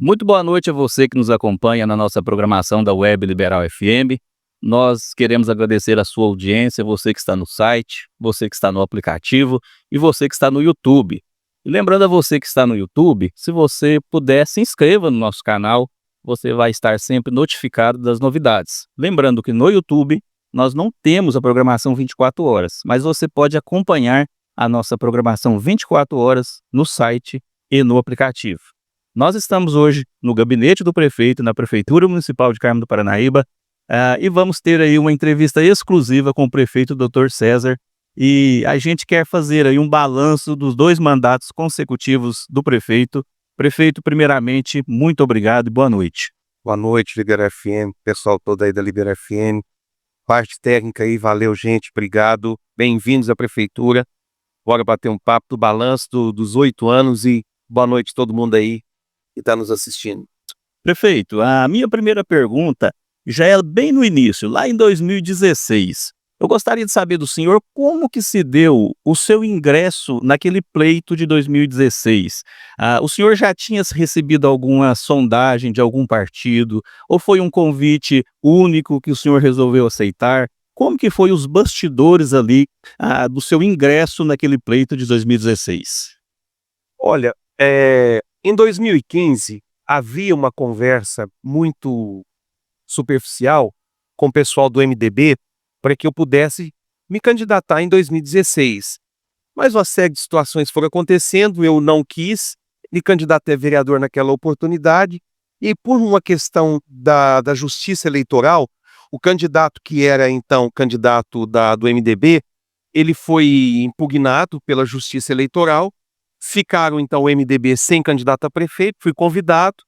Muito boa noite a você que nos acompanha na nossa programação da Web Liberal FM. Nós queremos agradecer a sua audiência, você que está no site, você que está no aplicativo e você que está no YouTube. E lembrando a você que está no YouTube, se você puder, se inscreva no nosso canal, você vai estar sempre notificado das novidades. Lembrando que no YouTube nós não temos a programação 24 horas, mas você pode acompanhar a nossa programação 24 horas no site e no aplicativo. Nós estamos hoje no gabinete do prefeito, na Prefeitura Municipal de Carmo do Paranaíba, e vamos ter aí uma entrevista exclusiva com o prefeito Dr. César, e a gente quer fazer aí um balanço dos 2 mandatos consecutivos do prefeito. Prefeito, primeiramente, muito obrigado e boa noite. Boa noite, Libera FM, pessoal todo aí da Libera FM, parte técnica aí, valeu gente, obrigado, bem-vindos à Prefeitura, bora bater um papo do balanço dos 8 anos e boa noite todo mundo aí que está nos assistindo. Prefeito, a minha primeira pergunta já é bem no início, lá em 2016. Eu gostaria de saber do senhor como que se deu o seu ingresso naquele pleito de 2016. O senhor já tinha recebido alguma sondagem de algum partido? Ou foi um convite único que o senhor resolveu aceitar? Como que foi os bastidores ali do seu ingresso naquele pleito de 2016? Olha, em 2015 havia uma conversa muito superficial com o pessoal do MDB para que eu pudesse me candidatar em 2016. Mas uma série de situações foram acontecendo, eu não quis me candidatar a vereador naquela oportunidade, e por uma questão da justiça eleitoral, o candidato que era então candidato do MDB, ele foi impugnado pela justiça eleitoral, ficaram então o MDB sem candidato a prefeito, fui convidado,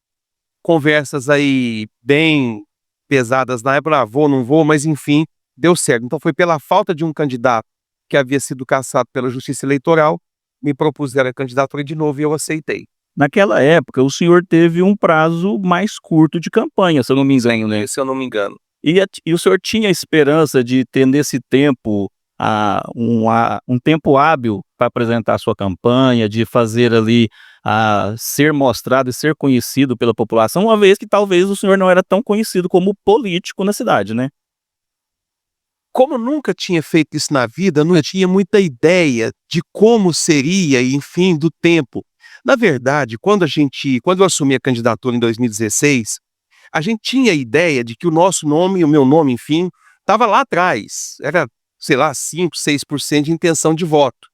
conversas aí bem pesadas na época, vou, não vou, mas enfim, deu certo. Então foi pela falta de um candidato que havia sido cassado pela justiça eleitoral, me propuseram a candidatura de novo e eu aceitei. Naquela época, o senhor teve um prazo mais curto de campanha, se eu não me engano, né? Se eu não me engano. E o senhor tinha esperança de ter nesse tempo um tempo hábil para apresentar a sua campanha, de fazer ali ser mostrado e ser conhecido pela população, uma vez que talvez o senhor não era tão conhecido como político na cidade, né? Como eu nunca tinha feito isso na vida, não tinha muita ideia de como seria, enfim, do tempo. Na verdade, quando eu assumi a candidatura em 2016, a gente tinha a ideia de que o nosso nome, o meu nome, enfim, estava lá atrás. Era, sei lá, 5, 6% de intenção de voto.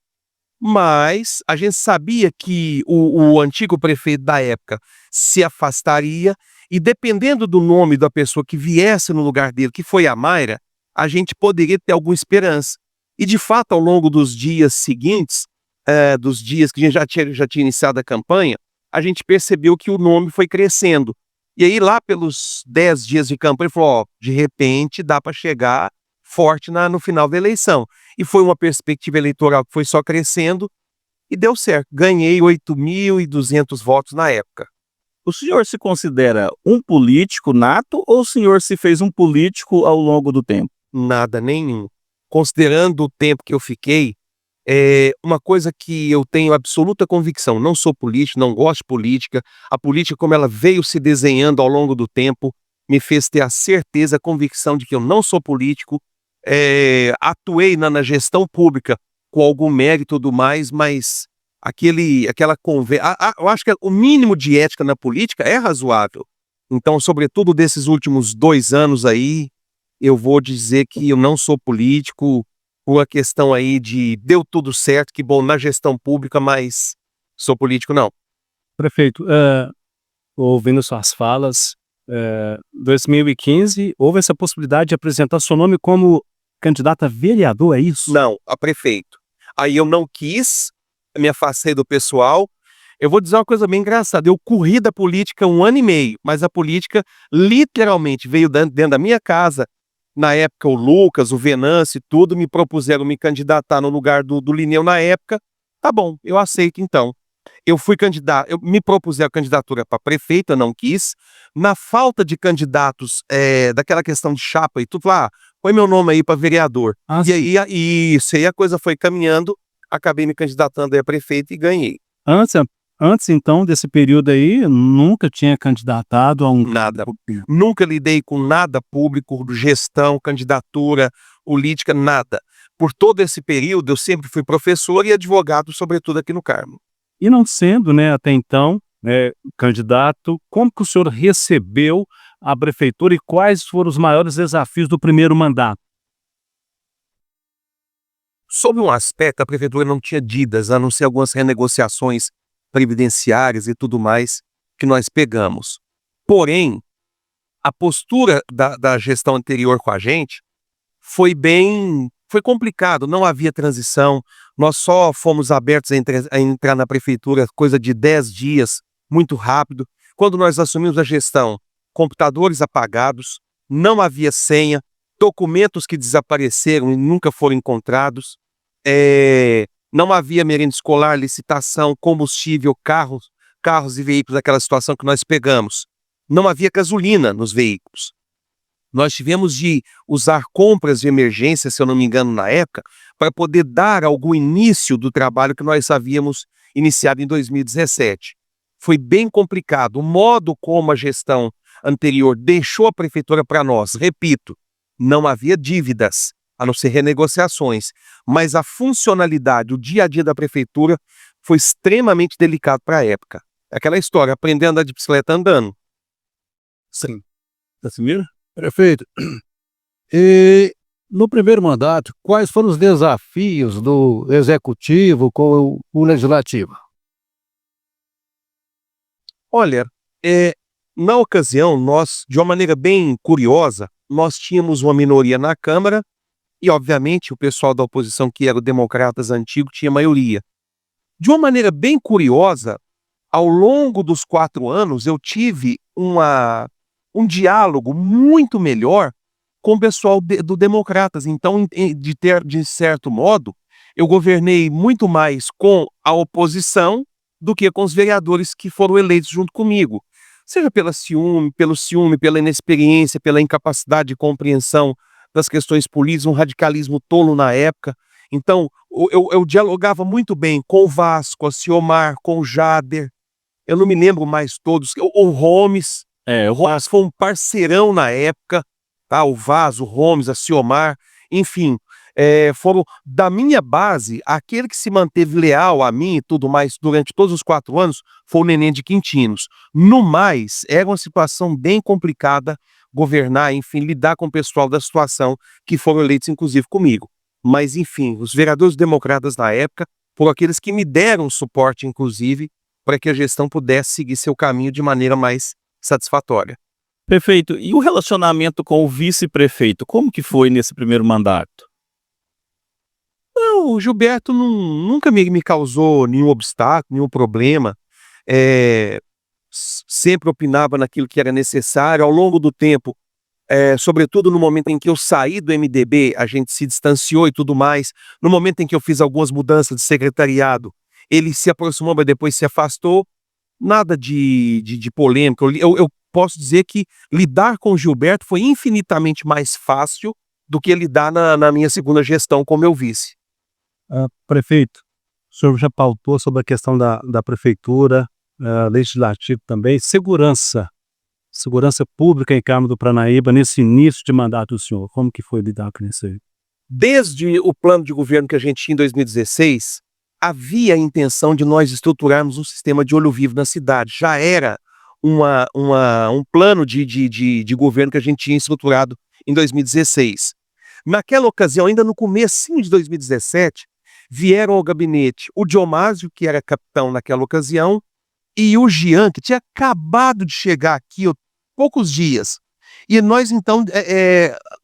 Mas a gente sabia que o antigo prefeito da época se afastaria e, dependendo do nome da pessoa que viesse no lugar dele, que foi a Mayra, a gente poderia ter alguma esperança. E, de fato, ao longo dos dias seguintes, dos dias que a gente já tinha iniciado a campanha, a gente percebeu que o nome foi crescendo. E aí, lá pelos 10 dias de campanha, ele falou, ó, de repente dá para chegar forte no final da eleição. E foi uma perspectiva eleitoral que foi só crescendo e deu certo. Ganhei 8.200 votos na época. O senhor se considera um político nato ou o senhor se fez um político ao longo do tempo? Nada, nenhum. Considerando o tempo que eu fiquei, uma coisa que eu tenho absoluta convicção, não sou político, não gosto de política, a política como ela veio se desenhando ao longo do tempo, me fez ter a certeza, a convicção de que eu não sou político, atuei na gestão pública com algum mérito e tudo mais, mas aquela conversa, eu acho que o mínimo de ética na política é razoável. Então, sobretudo desses últimos 2 anos aí, eu vou dizer que eu não sou político, por uma questão aí de deu tudo certo, que bom na gestão pública, mas sou político não. Prefeito, ouvindo suas falas, 2015, houve essa possibilidade de apresentar seu nome como candidato a vereador, é isso? Não, a prefeito. Aí eu não quis, me afastei do pessoal. Eu vou dizer uma coisa bem engraçada, eu corri da política 1 ano e meio, mas a política literalmente veio dentro da minha casa. Na época o Lucas, o Venâncio e tudo me propuseram me candidatar no lugar do Lineu na época. Tá bom, eu aceito então. Eu fui candidato, eu me propuseram a candidatura para prefeito, eu não quis. Na falta de candidatos, daquela questão de chapa e tudo lá, põe meu nome aí para vereador. E aí, isso aí a coisa foi caminhando, acabei me candidatando a prefeito e ganhei. Antes, Antes, então, desse período aí, nunca tinha candidatado a um Nada. Nunca lidei com nada público, gestão, candidatura, política, nada. Por todo esse período, eu sempre fui professor e advogado, sobretudo aqui no Carmo. E não sendo, né, até então, candidato, como que o senhor recebeu a prefeitura e quais foram os maiores desafios do primeiro mandato? Sob um aspecto, a prefeitura não tinha dívidas, a não ser algumas renegociações previdenciárias e tudo mais que nós pegamos. Porém, a postura da gestão anterior com a gente foi complicado, não havia transição, nós só fomos abertos a entrar na prefeitura coisa de 10 dias, muito rápido. Quando nós assumimos a gestão, computadores apagados, não havia senha, documentos que desapareceram e nunca foram encontrados, não havia merenda escolar, licitação, combustível, carros e veículos, aquela situação que nós pegamos. Não havia gasolina nos veículos. Nós tivemos de usar compras de emergência, se eu não me engano, na época, para poder dar algum início do trabalho que nós havíamos iniciado em 2017. Foi bem complicado. O modo como a gestão anterior deixou a prefeitura para nós, repito, não havia dívidas, a não ser renegociações, mas a funcionalidade, o dia a dia da prefeitura foi extremamente delicado para a época. Aquela história, aprender a andar de bicicleta andando. Sim. Casimiro? Prefeito, e no primeiro mandato, quais foram os desafios do executivo com o legislativo? Olha, na ocasião, nós, de uma maneira bem curiosa, nós tínhamos uma minoria na Câmara e, obviamente, o pessoal da oposição, que era o Democratas antigo, tinha maioria. De uma maneira bem curiosa, ao longo dos 4 anos, eu tive um diálogo muito melhor com o pessoal do Democratas. Então, de certo modo, eu governei muito mais com a oposição do que com os vereadores que foram eleitos junto comigo. Seja pelo ciúme, pela inexperiência, pela incapacidade de compreensão das questões políticas, um radicalismo tolo na época. Então, eu dialogava muito bem com o Vasco, a Ciomar, com o Jader. Eu não me lembro mais todos. O Gomes. O Gomes foi um parceirão na época, tá? O Vaz, o Gomes, a Ciomar, enfim, foram da minha base, aquele que se manteve leal a mim e tudo mais durante todos os 4 anos foi o Neném de Quintinos. No mais, era uma situação bem complicada governar, enfim, lidar com o pessoal da situação que foram eleitos, inclusive comigo. Mas, enfim, os vereadores democratas na época foram aqueles que me deram suporte, inclusive, para que a gestão pudesse seguir seu caminho de maneira mais satisfatória. Prefeito, e o relacionamento com o vice-prefeito, como que foi nesse primeiro mandato? Não, o Gilberto nunca me causou nenhum obstáculo, nenhum problema. Sempre opinava naquilo que era necessário. Ao longo do tempo, sobretudo no momento em que eu saí do MDB, a gente se distanciou e tudo mais. No momento em que eu fiz algumas mudanças de secretariado, ele se aproximou, mas depois se afastou. Nada de polêmica. Eu posso dizer que lidar com o Gilberto foi infinitamente mais fácil do que lidar na minha segunda gestão como meu vice. Prefeito, o senhor já pautou sobre a questão da prefeitura, legislativo também, segurança pública em Carmo do Paranaíba nesse início de mandato do senhor. Como que foi lidar com isso aí? Desde o plano de governo que a gente tinha em 2016, havia a intenção de nós estruturarmos um sistema de olho vivo na cidade. Já era um plano de governo que a gente tinha estruturado em 2016. Naquela ocasião, ainda no comecinho de 2017, vieram ao gabinete o Diomásio, que era capitão naquela ocasião, e o Jean, que tinha acabado de chegar aqui há poucos dias. E nós, então,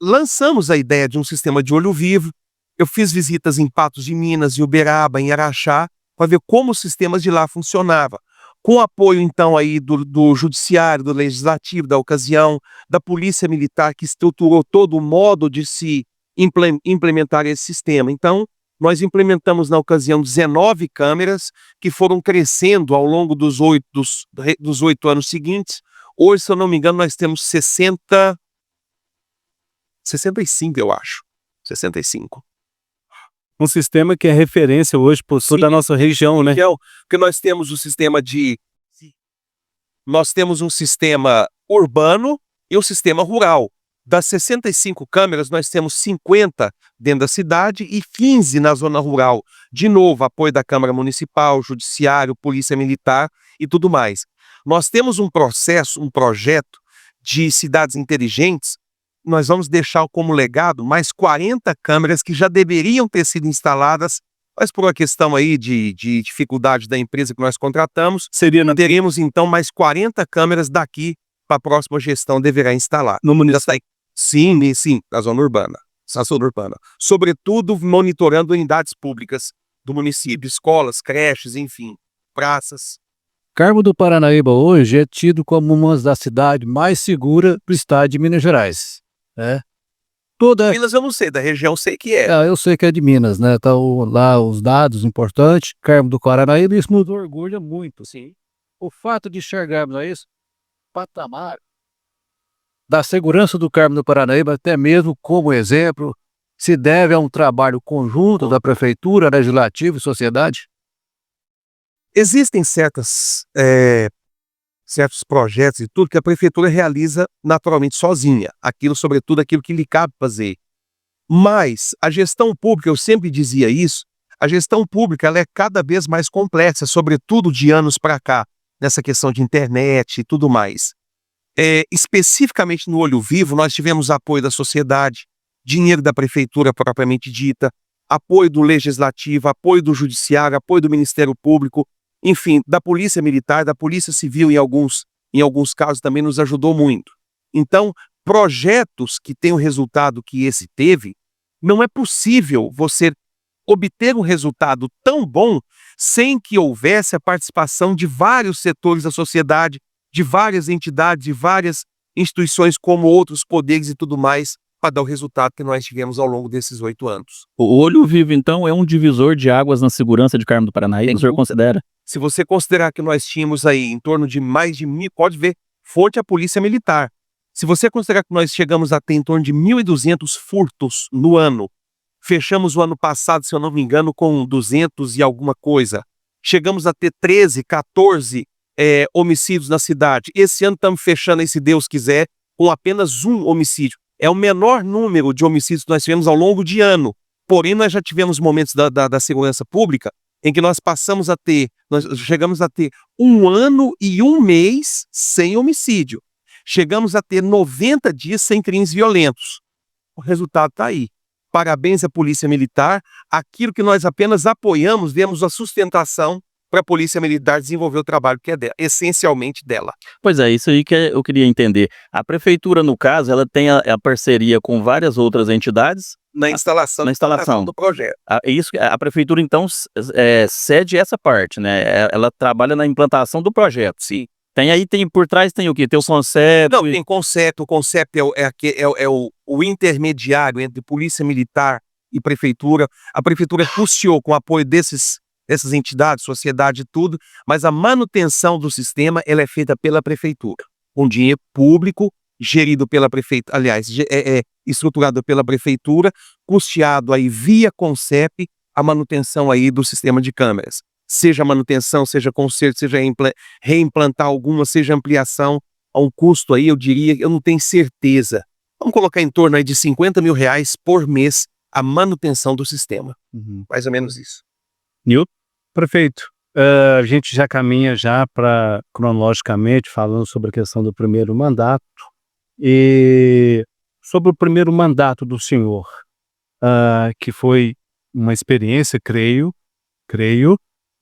lançamos a ideia de um sistema de olho vivo. Eu fiz visitas em Patos de Minas, em Uberaba, em Araxá, para ver como os sistemas de lá funcionavam. Com apoio, então, aí do Judiciário, do Legislativo, da ocasião, da Polícia Militar, que estruturou todo o modo de se implementar esse sistema. Então, nós implementamos na ocasião 19 câmeras, que foram crescendo ao longo dos 8 anos seguintes. Hoje, se eu não me engano, nós temos 65, eu acho. 65. Um sistema que é referência hoje por toda a nossa região, né? Porque nós temos um sistema urbano e um sistema rural. Das 65 câmeras, nós temos 50 dentro da cidade e 15 na zona rural. De novo, apoio da Câmara Municipal, Judiciário, Polícia Militar e tudo mais. Nós temos um projeto de cidades inteligentes. Nós vamos deixar como legado mais 40 câmeras que já deveriam ter sido instaladas, mas por uma questão aí de dificuldade da empresa que nós contratamos, teremos então mais 40 câmeras daqui para a próxima gestão deverá instalar. No município. Sim, na zona urbana. Sobretudo monitorando unidades públicas do município, escolas, creches, enfim, praças. Carmo do Paranaíba hoje é tido como uma das cidades mais seguras do estado de Minas Gerais. Minas eu não sei, da região eu sei que é. Eu sei que é de Minas, né? Tá lá os dados importantes. Carmo do Paranaíba, isso nos orgulha muito. Sim. O fato de enxergarmos isso, patamar da segurança do Carmo do Paranaíba, até mesmo como exemplo, se deve a um trabalho conjunto da Prefeitura, Legislativo e sociedade? Existem certos projetos e tudo que a Prefeitura realiza naturalmente sozinha. Sobretudo aquilo que lhe cabe fazer. Mas a gestão pública, eu sempre dizia isso, a gestão pública ela é cada vez mais complexa, sobretudo de anos para cá, nessa questão de internet e tudo mais. Especificamente no Olho Vivo, nós tivemos apoio da sociedade, dinheiro da prefeitura propriamente dita, apoio do Legislativo, apoio do Judiciário, apoio do Ministério Público, enfim, da Polícia Militar, da Polícia Civil em alguns casos também nos ajudou muito. Então, projetos que têm o resultado que esse teve, não é possível você obter um resultado tão bom sem que houvesse a participação de vários setores da sociedade, de várias entidades, de várias instituições como outros poderes e tudo mais, para dar o resultado que nós tivemos ao longo desses 8 anos. O Olho Vivo, então, é um divisor de águas na segurança de Carmo do Paranaíba, o senhor considera? Se você considerar que nós tínhamos aí em torno de mais de 1.000, pode ver, fonte a Polícia Militar. Se você considerar que nós chegamos a ter em torno de 1.200 furtos no ano, fechamos o ano passado, se eu não me engano, com 200 e alguma coisa. Chegamos a ter 13, 14 homicídios na cidade. Esse ano estamos fechando aí, se Deus quiser, com apenas um homicídio. É o menor número de homicídios que nós tivemos ao longo de ano. Porém, nós já tivemos momentos da segurança pública em que nós chegamos a ter 1 ano e 1 mês sem homicídio. Chegamos a ter 90 dias sem crimes violentos. O resultado está aí. Parabéns à Polícia Militar. Aquilo que nós apenas apoiamos, demos a sustentação para a Polícia Militar desenvolver o trabalho que é dela, essencialmente dela. Pois é, isso aí que eu queria entender. A Prefeitura, no caso, ela tem a parceria com várias outras entidades? Na instalação do projeto. A Prefeitura, então, cede essa parte, né? Ela trabalha na implantação do projeto. Sim. Por trás tem o quê? Tem o conceito? Não, tem conceito. O conceito é o intermediário entre Polícia Militar e Prefeitura. A Prefeitura custeou com o apoio dessas entidades, sociedade e tudo, mas a manutenção do sistema ela é feita pela Prefeitura. Com dinheiro público, gerido pela Prefeitura, aliás, estruturado pela Prefeitura, custeado aí via Concep, a manutenção aí do sistema de câmeras. Seja manutenção, seja conserto, seja reimplantar alguma, seja ampliação, a um custo aí, eu diria, eu não tenho certeza. Vamos colocar em torno aí de R$50 mil por mês a manutenção do sistema. Mais ou menos isso. Nilton? Prefeito, a gente já caminha para, cronologicamente, falando sobre a questão do primeiro mandato. E sobre o primeiro mandato do senhor, que foi uma experiência, creio,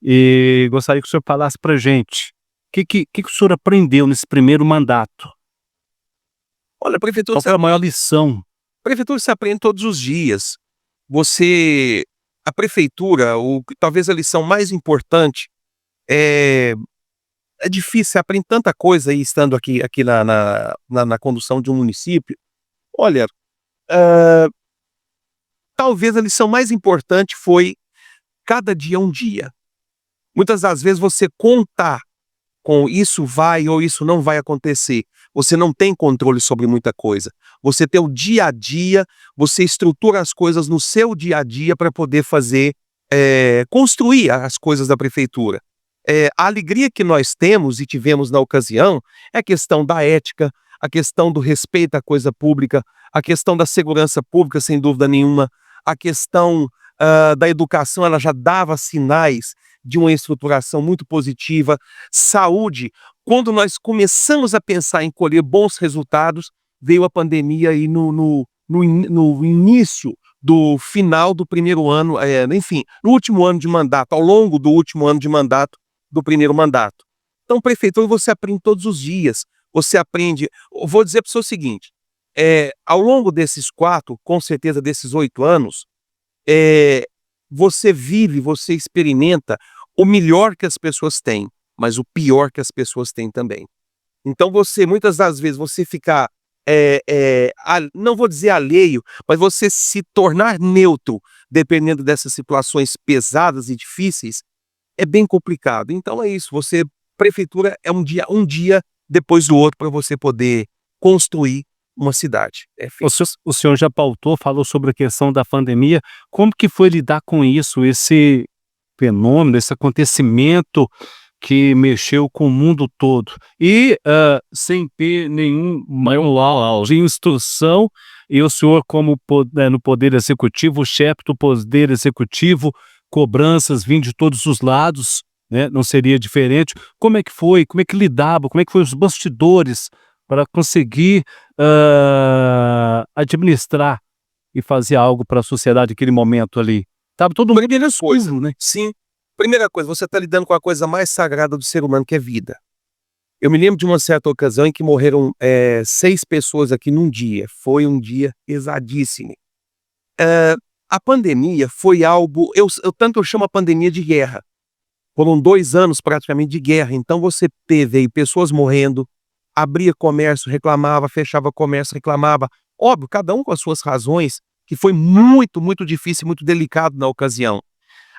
e gostaria que o senhor falasse para a gente o que o senhor aprendeu nesse primeiro mandato. Olha, a Prefeitura... Qual foi a maior lição? A Prefeitura se aprende todos os dias. A Prefeitura, talvez a lição mais importante é difícil, você aprende tanta coisa aí estando aqui na condução de um município. Olha, talvez a lição mais importante foi cada dia um dia. Muitas das vezes você contar com isso vai ou isso não vai acontecer, você não tem controle sobre muita coisa. Você tem o dia a dia, você estrutura as coisas no seu dia a dia para poder fazer, construir as coisas da prefeitura. A alegria que nós temos e tivemos na ocasião é a questão da ética, a questão do respeito à coisa pública, a questão da segurança pública, sem dúvida nenhuma, a questão da educação, ela já dava sinais de uma estruturação muito positiva. Saúde, quando nós começamos a pensar em colher bons resultados, veio a pandemia aí no início do final do primeiro ano, enfim, no último ano de mandato, ao longo do último ano de mandato do primeiro mandato. Então, prefeitura, você aprende todos os dias, você aprende. Eu vou dizer para o senhor o seguinte, ao longo desses 4, com certeza desses 8 anos, você vive, você experimenta o melhor que as pessoas têm, mas o pior que as pessoas têm também. Então muitas das vezes, você ficar, não vou dizer alheio, mas você se tornar neutro, dependendo dessas situações pesadas e difíceis, é bem complicado. Então é isso, prefeitura é um dia depois do outro para você poder construir uma cidade. O senhor já pautou, falou sobre a questão da pandemia. Como que foi lidar com isso, esse fenômeno, esse acontecimento que mexeu com o mundo todo? E sem ter nenhum manual de instrução, e o senhor, como no Poder Executivo, o chefe do Poder Executivo, cobranças vindo de todos os lados, né? Não seria diferente. Como é que foi? Como é que lidava? Como é que foi os bastidores para conseguir administrar e fazer algo para a sociedade naquele momento ali? Estava todo mundo coisa, né? Sim. Primeira coisa, você está lidando com a coisa mais sagrada do ser humano, que é vida. Eu me lembro de uma certa ocasião em que morreram 6 pessoas aqui num dia. Foi um dia pesadíssimo. A pandemia foi algo, eu chamo a pandemia de guerra. Foram 2 anos praticamente de guerra. Então você teve aí pessoas morrendo, abria comércio, reclamava, fechava comércio, reclamava. Óbvio, cada um com as suas razões, que foi muito, muito difícil, muito delicado na ocasião.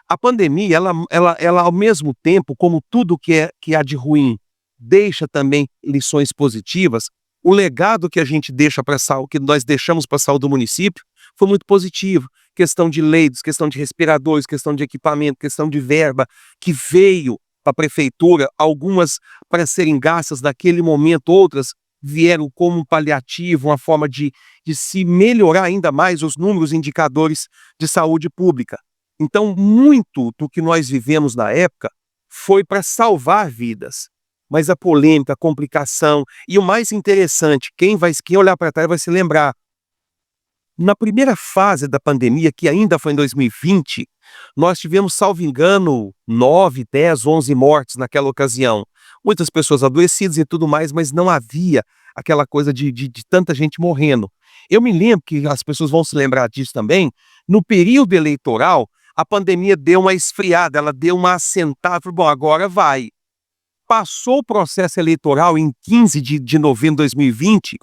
A pandemia, ela ao mesmo tempo, como tudo que há de ruim, deixa também lições positivas. O legado que a gente deixa que nós deixamos para a saúde do município foi muito positivo. Questão de leitos, questão de respiradores, questão de equipamento, questão de verba, que veio para a prefeitura, algumas para serem gastas naquele momento, outras vieram como um paliativo, uma forma de se melhorar ainda mais os números, indicadores de saúde pública. Então, muito do que nós vivemos na época foi para salvar vidas. Mas a polêmica, a complicação e o mais interessante, quem olhar para trás vai se lembrar. Na primeira fase da pandemia, que ainda foi em 2020, nós tivemos, salvo engano, 9, 10, 11 mortes naquela ocasião. Muitas pessoas adoecidas e tudo mais, mas não havia aquela coisa de tanta gente morrendo. Eu me lembro que as pessoas vão se lembrar disso também. No período eleitoral, a pandemia deu uma esfriada, ela deu uma assentada. Falei, bom, agora vai. Passou o processo eleitoral em 15 de novembro de 2020,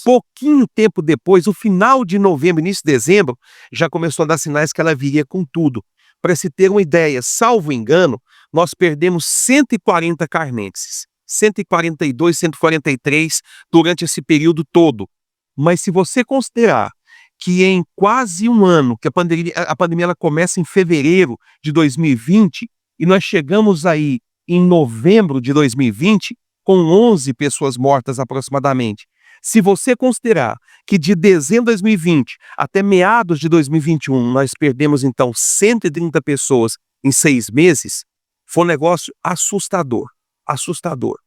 pouquinho tempo depois, no final de novembro, início de dezembro, já começou a dar sinais que ela viria com tudo. Para se ter uma ideia, salvo engano, nós perdemos 140 carnenses, 142, 143 durante esse período todo. Mas se você considerar que em quase um ano, que a pandemia ela começa em fevereiro de 2020, e nós chegamos aí em novembro de 2020, com 11 pessoas mortas aproximadamente. Se você considerar que de dezembro de 2020 até meados de 2021, nós perdemos então 130 pessoas em 6 meses, foi um negócio assustador, assustador.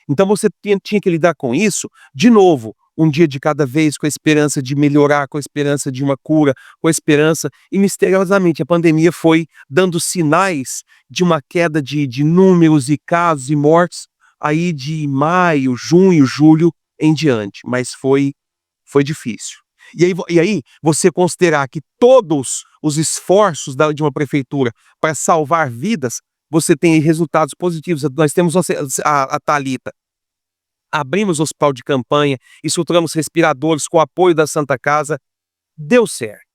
Então você tinha que lidar com isso, de novo, um dia de cada vez, com a esperança de melhorar, com a esperança de uma cura, com a esperança, e misteriosamente a pandemia foi dando sinais de uma queda de números e casos e mortes aí de maio, junho, julho em diante, mas foi difícil. E aí você considerar que todos os esforços de uma prefeitura para salvar vidas, você tem resultados positivos. Nós temos a Thalita. Abrimos o hospital de campanha, estruturamos respiradores com o apoio da Santa Casa, deu certo.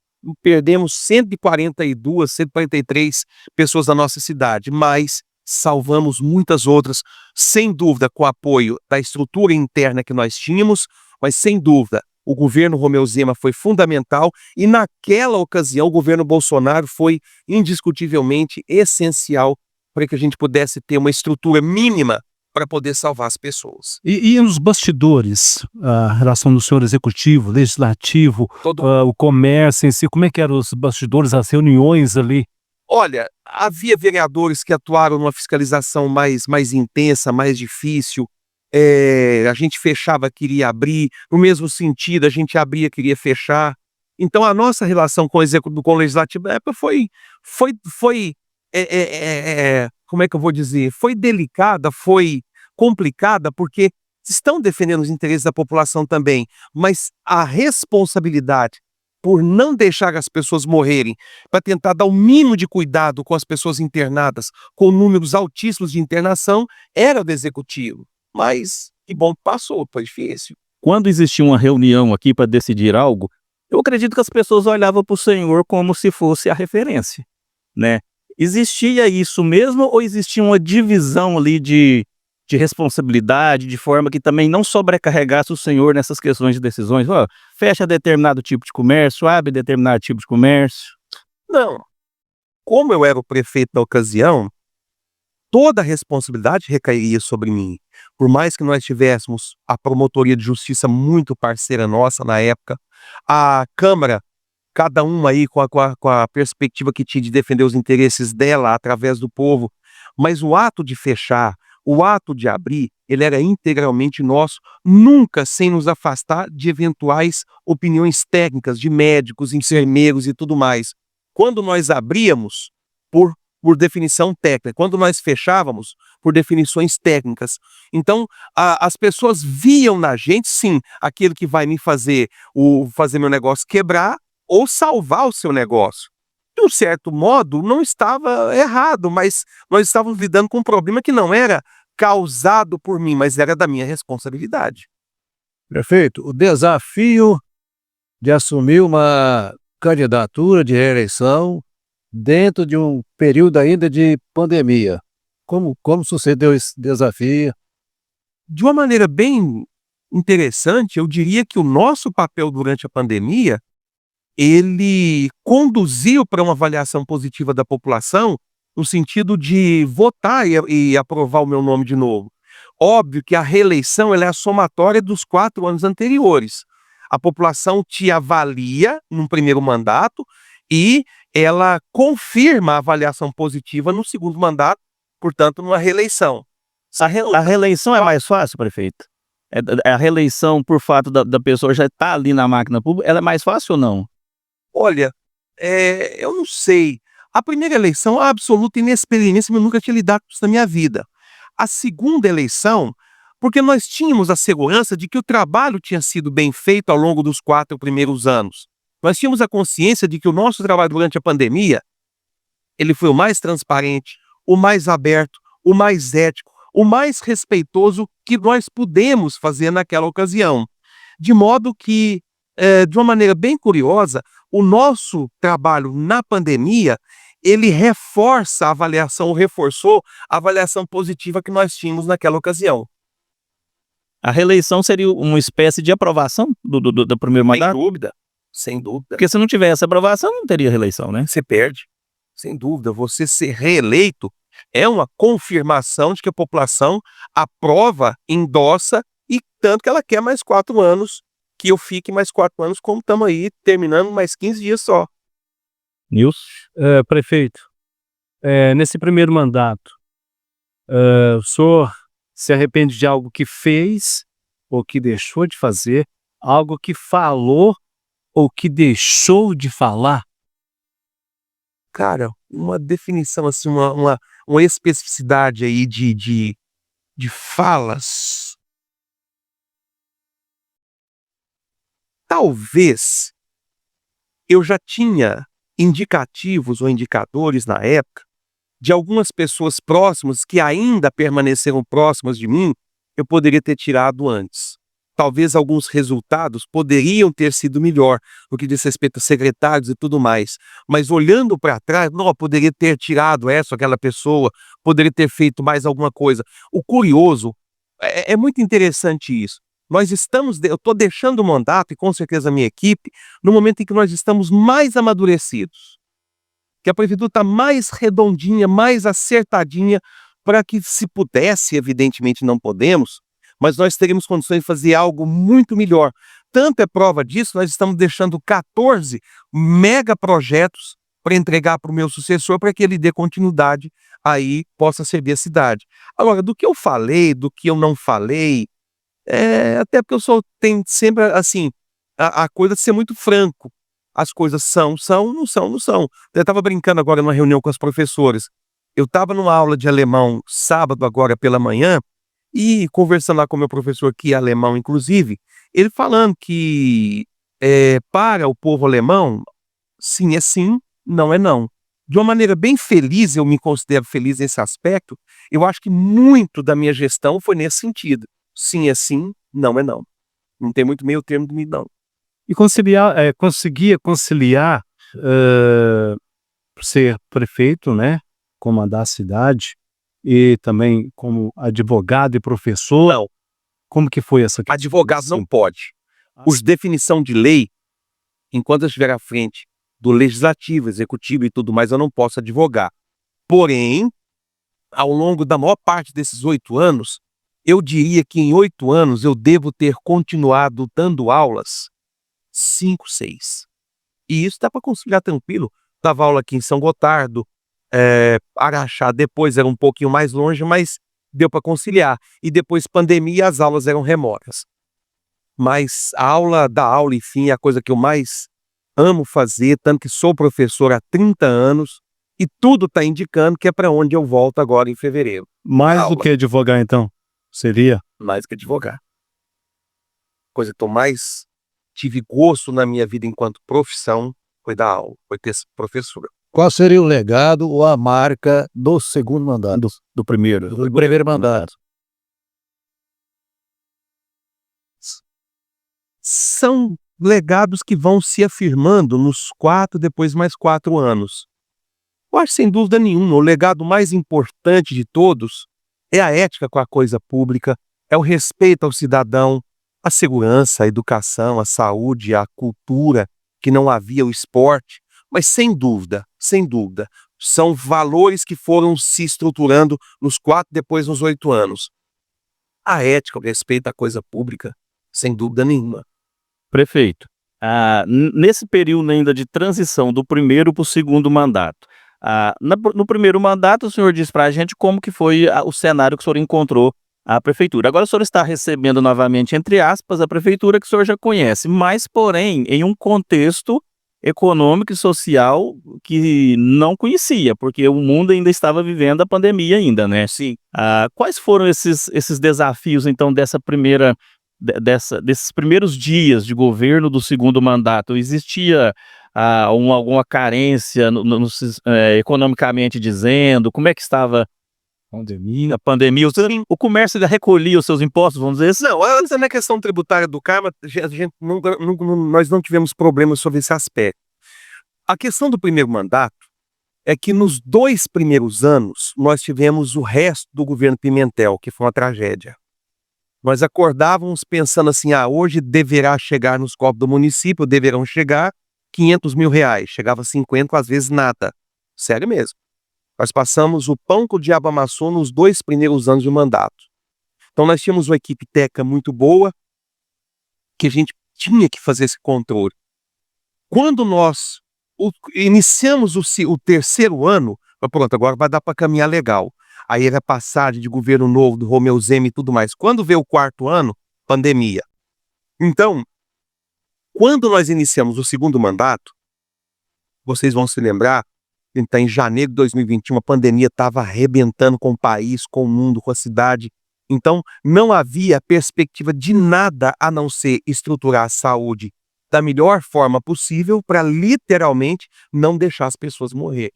Perdemos 142, 143 pessoas da nossa cidade, mas salvamos muitas outras, sem dúvida com o apoio da estrutura interna que nós tínhamos, mas sem dúvida o governo Romeu Zema foi fundamental e naquela ocasião o governo Bolsonaro foi indiscutivelmente essencial para que a gente pudesse ter uma estrutura mínima para poder salvar as pessoas. E nos bastidores, a relação do senhor executivo, legislativo, Todo o comércio em si, como é que eram os bastidores, as reuniões ali? Olha, havia vereadores que atuaram numa fiscalização mais intensa, mais difícil. A gente fechava, queria abrir, no mesmo sentido, a gente abria, queria fechar. Então, a nossa relação com com o legislativo na época foi como é que eu vou dizer? Foi delicada, foi complicada, porque estão defendendo os interesses da população também, mas a responsabilidade por não deixar as pessoas morrerem, para tentar dar o mínimo de cuidado com as pessoas internadas, com números altíssimos de internação, era do executivo. Mas que bom que passou, foi difícil. Quando existia uma reunião aqui para decidir algo, eu acredito que as pessoas olhavam para o senhor como se fosse a referência, né? Existia isso mesmo ou existia uma divisão ali de responsabilidade, de forma que também não sobrecarregasse o senhor nessas questões de decisões? Ó, fecha determinado tipo de comércio, abre determinado tipo de comércio. Não. Como eu era o prefeito da ocasião, toda a responsabilidade recairia sobre mim. Por mais que nós tivéssemos a Promotoria de Justiça muito parceira nossa na época, a Câmara, cada uma aí com a perspectiva que tinha de defender os interesses dela através do povo, mas o ato de fechar, o ato de abrir, ele era integralmente nosso, nunca sem nos afastar de eventuais opiniões técnicas de médicos, enfermeiros e tudo mais. Quando nós abríamos, por definição técnica, quando nós fechávamos, por definições técnicas. Então, as pessoas viam na gente, sim, aquilo que vai me fazer meu negócio quebrar ou salvar o seu negócio. De um certo modo, não estava errado, mas nós estávamos lidando com um problema que não era causado por mim, mas era da minha responsabilidade. Prefeito, o desafio de assumir uma candidatura de reeleição dentro de um período ainda de pandemia. Como sucedeu esse desafio? De uma maneira bem interessante, eu diria que o nosso papel durante a pandemia, ele conduziu para uma avaliação positiva da população, no sentido de votar e aprovar o meu nome de novo. Óbvio que a reeleição ela é a somatória dos 4 anos anteriores. A população te avalia num primeiro mandato e ela confirma a avaliação positiva no segundo mandato, portanto, numa reeleição. A reeleição é mais fácil, prefeito? A reeleição, por fato da pessoa já estar ali na máquina pública, ela é mais fácil ou não? Olha, eu não sei. A primeira eleição, a absoluta inexperiência, eu nunca tinha lidado com isso na minha vida. A segunda eleição, porque nós tínhamos a segurança de que o trabalho tinha sido bem feito ao longo dos 4 primeiros anos. Nós tínhamos a consciência de que o nosso trabalho durante a pandemia, ele foi o mais transparente, o mais aberto, o mais ético, o mais respeitoso que nós pudemos fazer naquela ocasião. De modo que, de uma maneira bem curiosa, o nosso trabalho na pandemia, ele reforçou a avaliação positiva que nós tínhamos naquela ocasião. A reeleição seria uma espécie de aprovação do primeiro mandato? Sem dúvida, sem dúvida. Porque se não tivesse aprovação, não teria reeleição, né? Você perde, sem dúvida. Você ser reeleito é uma confirmação de que a população aprova, endossa, e tanto que ela quer mais 4 anos, que eu fique mais 4 anos, como estamos aí, terminando mais 15 dias só. Nilson? Prefeito, nesse primeiro mandato, o senhor se arrepende de algo que fez ou que deixou de fazer, algo que falou ou que deixou de falar? Cara, uma definição, assim, uma especificidade aí de falas. Talvez eu já tinha indicativos ou indicadores na época de algumas pessoas próximas que ainda permaneceram próximas de mim, eu poderia ter tirado antes. talvez alguns resultados poderiam ter sido melhor, no que diz respeito a secretários e tudo mais. Mas olhando para trás, não, poderia ter tirado essa ou aquela pessoa, poderia ter feito mais alguma coisa. O curioso, é muito interessante isso. Eu estou deixando o mandato, e com certeza a minha equipe, no momento em que nós estamos mais amadurecidos. Que a prefeitura está mais redondinha, mais acertadinha, para que, se pudesse, evidentemente não podemos, mas nós teríamos condições de fazer algo muito melhor. Tanto é prova disso, nós estamos deixando 14 megaprojetos para entregar para o meu sucessor, para que ele dê continuidade, aí possa servir a cidade. Agora, do que eu falei, do que eu não falei, até porque tem sempre, assim, a coisa de ser muito franco. As coisas são, não são, não são. Eu estava brincando agora numa reunião com as professoras. Eu estava numa aula de alemão sábado, agora pela manhã, e conversando lá com o meu professor, que é alemão, inclusive, ele falando que para o povo alemão, sim é sim, não é não. De uma maneira bem feliz, eu me considero feliz nesse aspecto, eu acho que muito da minha gestão foi nesse sentido. Sim é sim, não é não. Não tem muito meio termo do mim, não. E conseguia conciliar ser prefeito, né, comandar a cidade, e também como advogado e professor? Não. Como que foi essa questão? Advogado não pode. Por definição de lei, enquanto eu estiver à frente do legislativo, executivo e tudo mais, eu não posso advogar. Porém, ao longo da maior parte desses 8 anos, eu diria que em 8 anos eu devo ter continuado dando aulas 5, 6. E isso dá para conciliar tranquilo. Dava aula aqui em São Gotardo, Araxá, depois era um pouquinho mais longe, mas deu para conciliar. E depois pandemia, as aulas eram remotas. Mas dar aula, enfim, é a coisa que eu mais amo fazer, tanto que sou professor há 30 anos, e tudo está indicando que é para onde eu volto agora em fevereiro. Mais do que advogar, então? Seria? Mais que advogar. Coisa que eu mais tive gosto na minha vida enquanto profissão foi dar aula, foi ter professor. Qual seria o legado ou a marca do segundo mandato? Do primeiro. Do primeiro mandato. São legados que vão se afirmando nos 4, depois mais 4 anos. Eu acho, sem dúvida nenhuma, o legado mais importante de todos é a ética com a coisa pública, é o respeito ao cidadão, a segurança, a educação, a saúde, a cultura, que não havia o esporte, mas sem dúvida, são valores que foram se estruturando nos 4, depois nos 8 anos. A ética, o respeito à coisa pública, sem dúvida nenhuma. Prefeito, nesse período ainda de transição do primeiro para o segundo mandato, no primeiro mandato o senhor disse para a gente como que foi o cenário que o senhor encontrou a prefeitura. Agora o senhor está recebendo novamente, entre aspas, a prefeitura que o senhor já conhece, mas porém em um contexto econômico e social que não conhecia, porque o mundo ainda estava vivendo a pandemia ainda, né? Sim. Quais foram esses desafios, então, desses primeiros dias de governo do segundo mandato? Existia alguma carência economicamente dizendo? Como é que estava a pandemia? O comércio ainda recolhia os seus impostos, vamos dizer assim? Não, antes na questão tributária do Karma, nós não tivemos problemas sobre esse aspecto. A questão do primeiro mandato é que nos 2 primeiros anos nós tivemos o resto do governo Pimentel, que foi uma tragédia. Nós acordávamos pensando assim, hoje deverá chegar nos cofres do município, deverão chegar R$500 mil, chegava 50, às vezes nada. Sério mesmo. Nós passamos o pão que o diabo amassou nos 2 primeiros anos de mandato. Então nós tínhamos uma equipe técnica muito boa, que a gente tinha que fazer esse controle. Quando nós iniciamos o terceiro ano, pronto, agora vai dar para caminhar legal. Aí era passagem de governo novo, do Romeu Zema e tudo mais. Quando veio o 4º ano, pandemia. Então, quando nós iniciamos o segundo mandato, vocês vão se lembrar, então, em janeiro de 2021, a pandemia estava arrebentando com o país, com o mundo, com a cidade. Então, não havia perspectiva de nada a não ser estruturar a saúde da melhor forma possível para literalmente não deixar as pessoas morrer.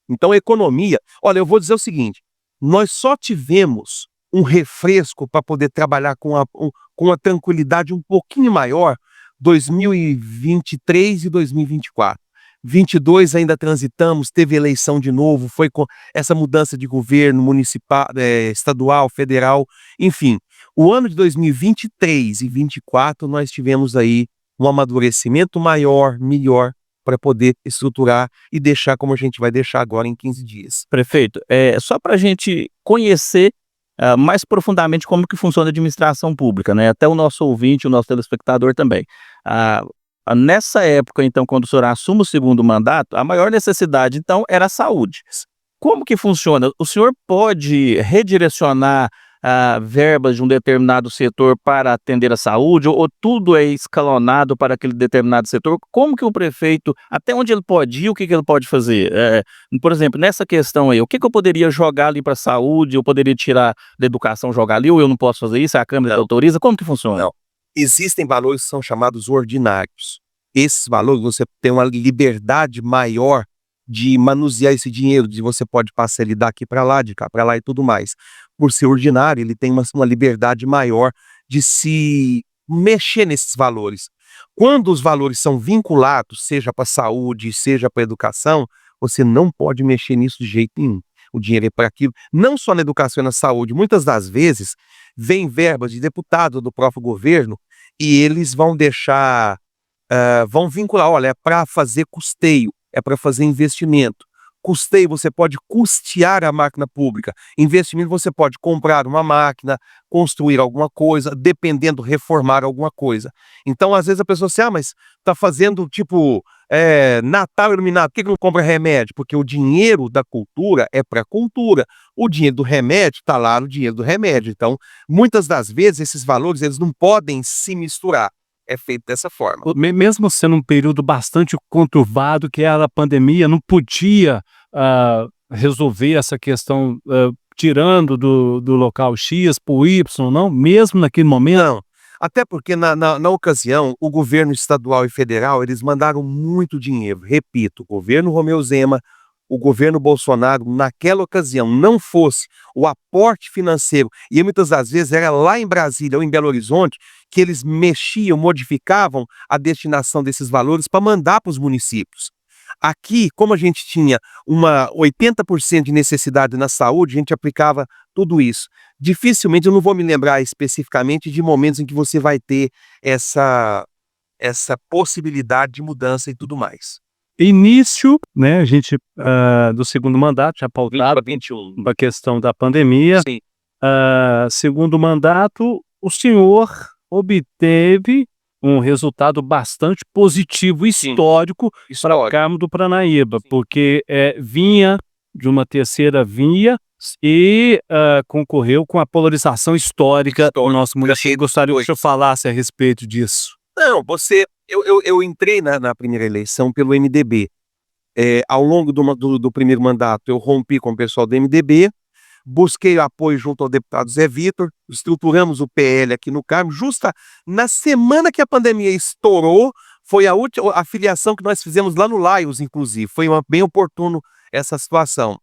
Então, a economia... Olha, eu vou dizer o seguinte, nós só tivemos um refresco para poder trabalhar com uma tranquilidade um pouquinho maior, 2023 e 2024. 22 ainda transitamos, teve eleição de novo, foi com essa mudança de governo municipal, estadual, federal, enfim. O ano de 2023 e 2024 nós tivemos aí um amadurecimento maior, melhor, para poder estruturar e deixar como a gente vai deixar agora em 15 dias. Prefeito, só para a gente conhecer mais profundamente como que funciona a administração pública, né? Até o nosso ouvinte, o nosso telespectador também. Nessa época, então, quando o senhor assume o segundo mandato, a maior necessidade, então, era a saúde. Como que funciona? O senhor pode redirecionar verbas de um determinado setor para atender a saúde, ou tudo é escalonado para aquele determinado setor? Como que o prefeito, até onde ele pode ir, o que que ele pode fazer? Por exemplo, nessa questão aí, o que que eu poderia jogar ali para a saúde, eu poderia tirar da educação, jogar ali, ou eu não posso fazer isso, a Câmara autoriza? Como que funciona? Não. Existem valores que são chamados ordinários. Esses valores você tem uma liberdade maior de manusear esse dinheiro, de você pode passar ele daqui para lá, de cá para lá e tudo mais. Por ser ordinário, ele tem uma liberdade maior de se mexer nesses valores. Quando os valores são vinculados, seja para a saúde, seja para a educação, você não pode mexer nisso de jeito nenhum. O dinheiro é para aquilo, não só na educação e na saúde. Muitas das vezes, vem verbas de deputado do próprio governo e eles vão deixar, vão vincular, olha, é para fazer custeio, é para fazer investimento. Custeio, você pode custear a máquina pública. Investimento, você pode comprar uma máquina, construir alguma coisa, dependendo, reformar alguma coisa. Então, às vezes a pessoa assim, mas está fazendo tipo Natal iluminado, por que não compra remédio? Porque o dinheiro da cultura é para a cultura. O dinheiro do remédio está lá no dinheiro do remédio. Então, muitas das vezes, esses valores eles não podem se misturar. É feito dessa forma. Mesmo sendo um período bastante conturbado, que era a pandemia, não podia resolver essa questão tirando do local X para o Y, não? Mesmo naquele momento? Não. Até porque na ocasião, o governo estadual e federal, eles mandaram muito dinheiro. Repito, o governo Romeu Zema, o governo Bolsonaro, naquela ocasião, não fosse o aporte financeiro, e muitas das vezes era lá em Brasília ou em Belo Horizonte, que eles mexiam, modificavam a destinação desses valores para mandar para os municípios. Aqui, como a gente tinha 80% de necessidade na saúde, a gente aplicava tudo isso. Dificilmente, eu não vou me lembrar especificamente de momentos em que você vai ter essa possibilidade de mudança e tudo mais. Início, né, a gente do segundo mandato, já pautado 21. a questão da pandemia. Sim. Segundo mandato, o senhor obteve um resultado bastante positivo, histórico, para o Carmo do Paranaíba, porque vinha de uma terceira via e concorreu com a polarização histórica do nosso município. Gostaria que o senhor falasse a respeito disso. Não, eu entrei na primeira eleição pelo MDB. Ao longo do primeiro mandato, eu rompi com o pessoal do MDB, busquei apoio junto ao deputado Zé Vitor, estruturamos o PL aqui no Carmo, justa na semana que a pandemia estourou, foi a última filiação que nós fizemos lá no Laios, inclusive, foi bem oportuno essa situação.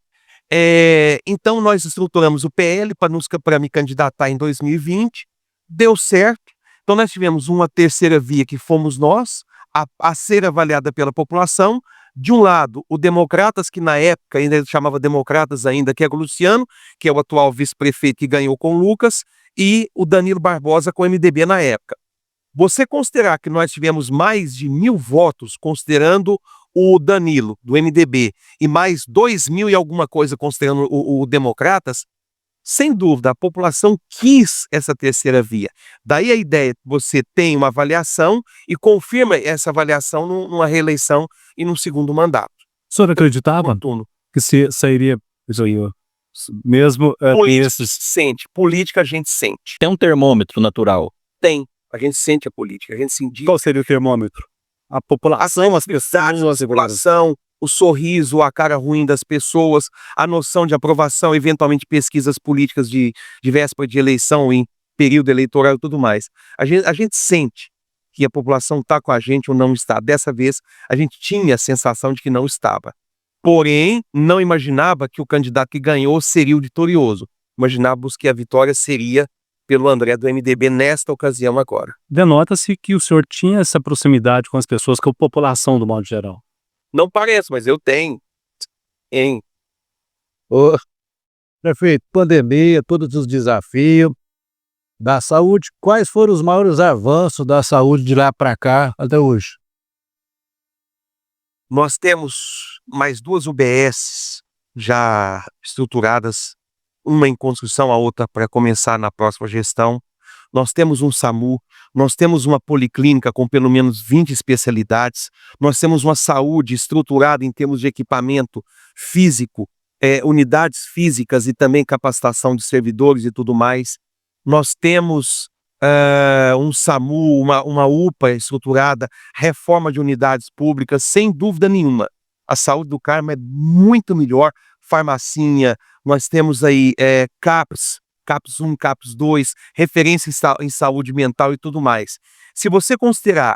Então nós estruturamos o PL para me candidatar em 2020, deu certo, então nós tivemos uma terceira via que fomos nós, a ser avaliada pela população. De um lado, o Democratas, que na época ainda ele chamava Democratas ainda, que é o Luciano, que é o atual vice-prefeito que ganhou com o Lucas, e o Danilo Barbosa com o MDB na época. Você considerar que nós tivemos mais de 1.000 votos, considerando o Danilo, do MDB, e mais 2.000 e alguma coisa considerando o Democratas, sem dúvida, a população quis essa terceira via. Daí a ideia que você tem uma avaliação e confirma essa avaliação numa reeleição e num segundo mandato. O senhor acreditava que se sairia mesmo política a gente sente. Tem um termômetro natural? Tem. A gente sente a política, a gente sente. Qual seria o termômetro? A população, as pessoas, a população, o sorriso, a cara ruim das pessoas, a noção de aprovação, eventualmente pesquisas políticas de véspera de eleição, em período eleitoral e tudo mais. A gente sente que a população está com a gente ou não está. Dessa vez, a gente tinha a sensação de que não estava. Porém, não imaginava que o candidato que ganhou seria o vitorioso. imaginávamos que a vitória seria pelo André do MDB nesta ocasião agora. Denota-se que o senhor tinha essa proximidade com as pessoas, com a população do modo geral. Não parece, mas eu tenho. Hein? Ô, prefeito, pandemia, todos os desafios da saúde, quais foram os maiores avanços da saúde de lá para cá até hoje? Nós temos mais 2 UBSs já estruturadas, uma em construção, a outra para começar na próxima gestão. Nós temos um SAMU, nós temos uma policlínica com pelo menos 20 especialidades, nós temos uma saúde estruturada em termos de equipamento físico, unidades físicas e também capacitação de servidores e tudo mais. Nós temos um SAMU, uma UPA estruturada, reforma de unidades públicas, sem dúvida nenhuma. A saúde do Carmo é muito melhor, farmacinha, nós temos aí CAPS 1, CAPS 2, referência em saúde mental e tudo mais. Se você considerar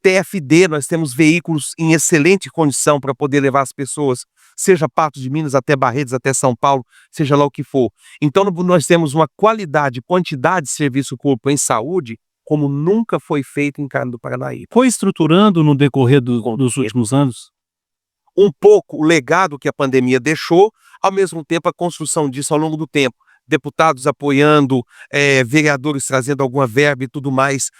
TFD, nós temos veículos em excelente condição para poder levar as pessoas, seja Patos de Minas até Barretos, até São Paulo, seja lá o que for. Então nós temos uma qualidade, quantidade de serviço público em saúde como nunca foi feito em Carmo do Paranaíba. Foi estruturando no decorrer dos últimos anos? Um pouco o legado que a pandemia deixou, ao mesmo tempo a construção disso ao longo do tempo. Deputados apoiando, vereadores trazendo alguma verba e tudo mais.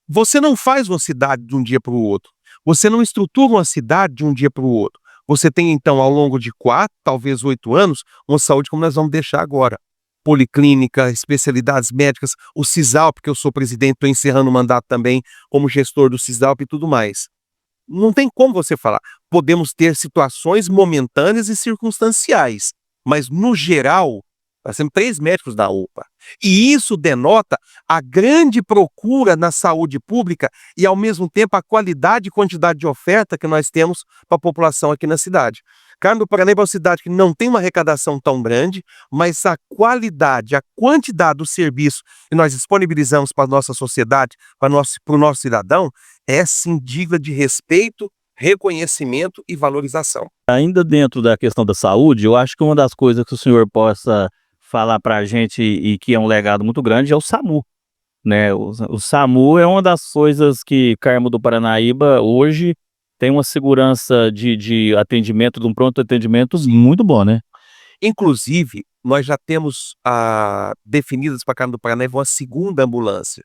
Você não faz uma cidade de um dia para o outro. Você não estrutura uma cidade de um dia para o outro. Você tem, então, ao longo de 4, talvez 8 anos, uma saúde como nós vamos deixar agora. Policlínica, especialidades médicas, o CISALP, que eu sou presidente, estou encerrando o mandato também como gestor do CISALP e tudo mais. Não tem como você falar. Podemos ter situações momentâneas e circunstanciais, mas, no geral, nós temos 3 médicos da UPA. E isso denota a grande procura na saúde pública e, ao mesmo tempo, a qualidade e quantidade de oferta que nós temos para a população aqui na cidade. Carmo do Paranaíba é uma cidade que não tem uma arrecadação tão grande, mas a qualidade, a quantidade do serviço que nós disponibilizamos para a nossa sociedade, para o nosso cidadão, é sim digna de respeito, reconhecimento e valorização. Ainda dentro da questão da saúde, eu acho que uma das coisas que o senhor possa falar para a gente e que é um legado muito grande é o SAMU, né? O SAMU é uma das coisas que Carmo do Paranaíba hoje tem uma segurança de atendimento, de um pronto atendimento muito bom, né? Inclusive, nós já temos definidas para Carmo do Paranaíba uma segunda ambulância.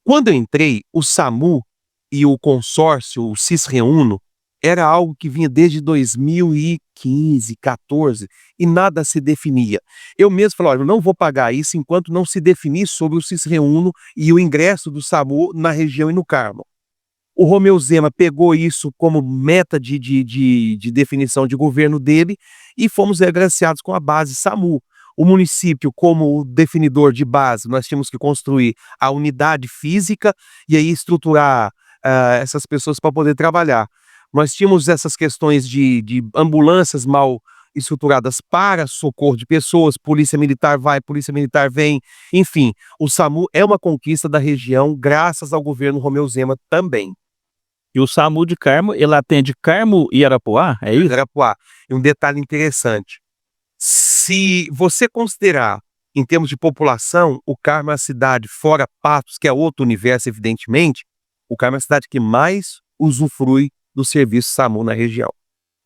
Quando eu entrei, o SAMU e o consórcio, o Cisreuno, era algo que vinha desde 2015, 14, e nada se definia. Eu mesmo falei, olha, eu não vou pagar isso enquanto não se definir sobre o Cisreuno e o ingresso do SAMU na região e no Carmo. O Romeu Zema pegou isso como meta de definição de governo dele e fomos agraciados com a base SAMU. O município, como definidor de base, nós tínhamos que construir a unidade física e aí estruturar essas pessoas para poder trabalhar. Nós tínhamos essas questões de ambulâncias mal estruturadas para socorro de pessoas, polícia militar vai, polícia militar vem, enfim, o SAMU é uma conquista da região graças ao governo Romeu Zema também. E o SAMU de Carmo, ele atende Carmo e Arapuá, é isso? Arapuá. E um detalhe interessante, se você considerar em termos de população, o Carmo é a cidade, fora Patos, que é outro universo evidentemente, o Carmo é a cidade que mais usufrui do serviço SAMU na região.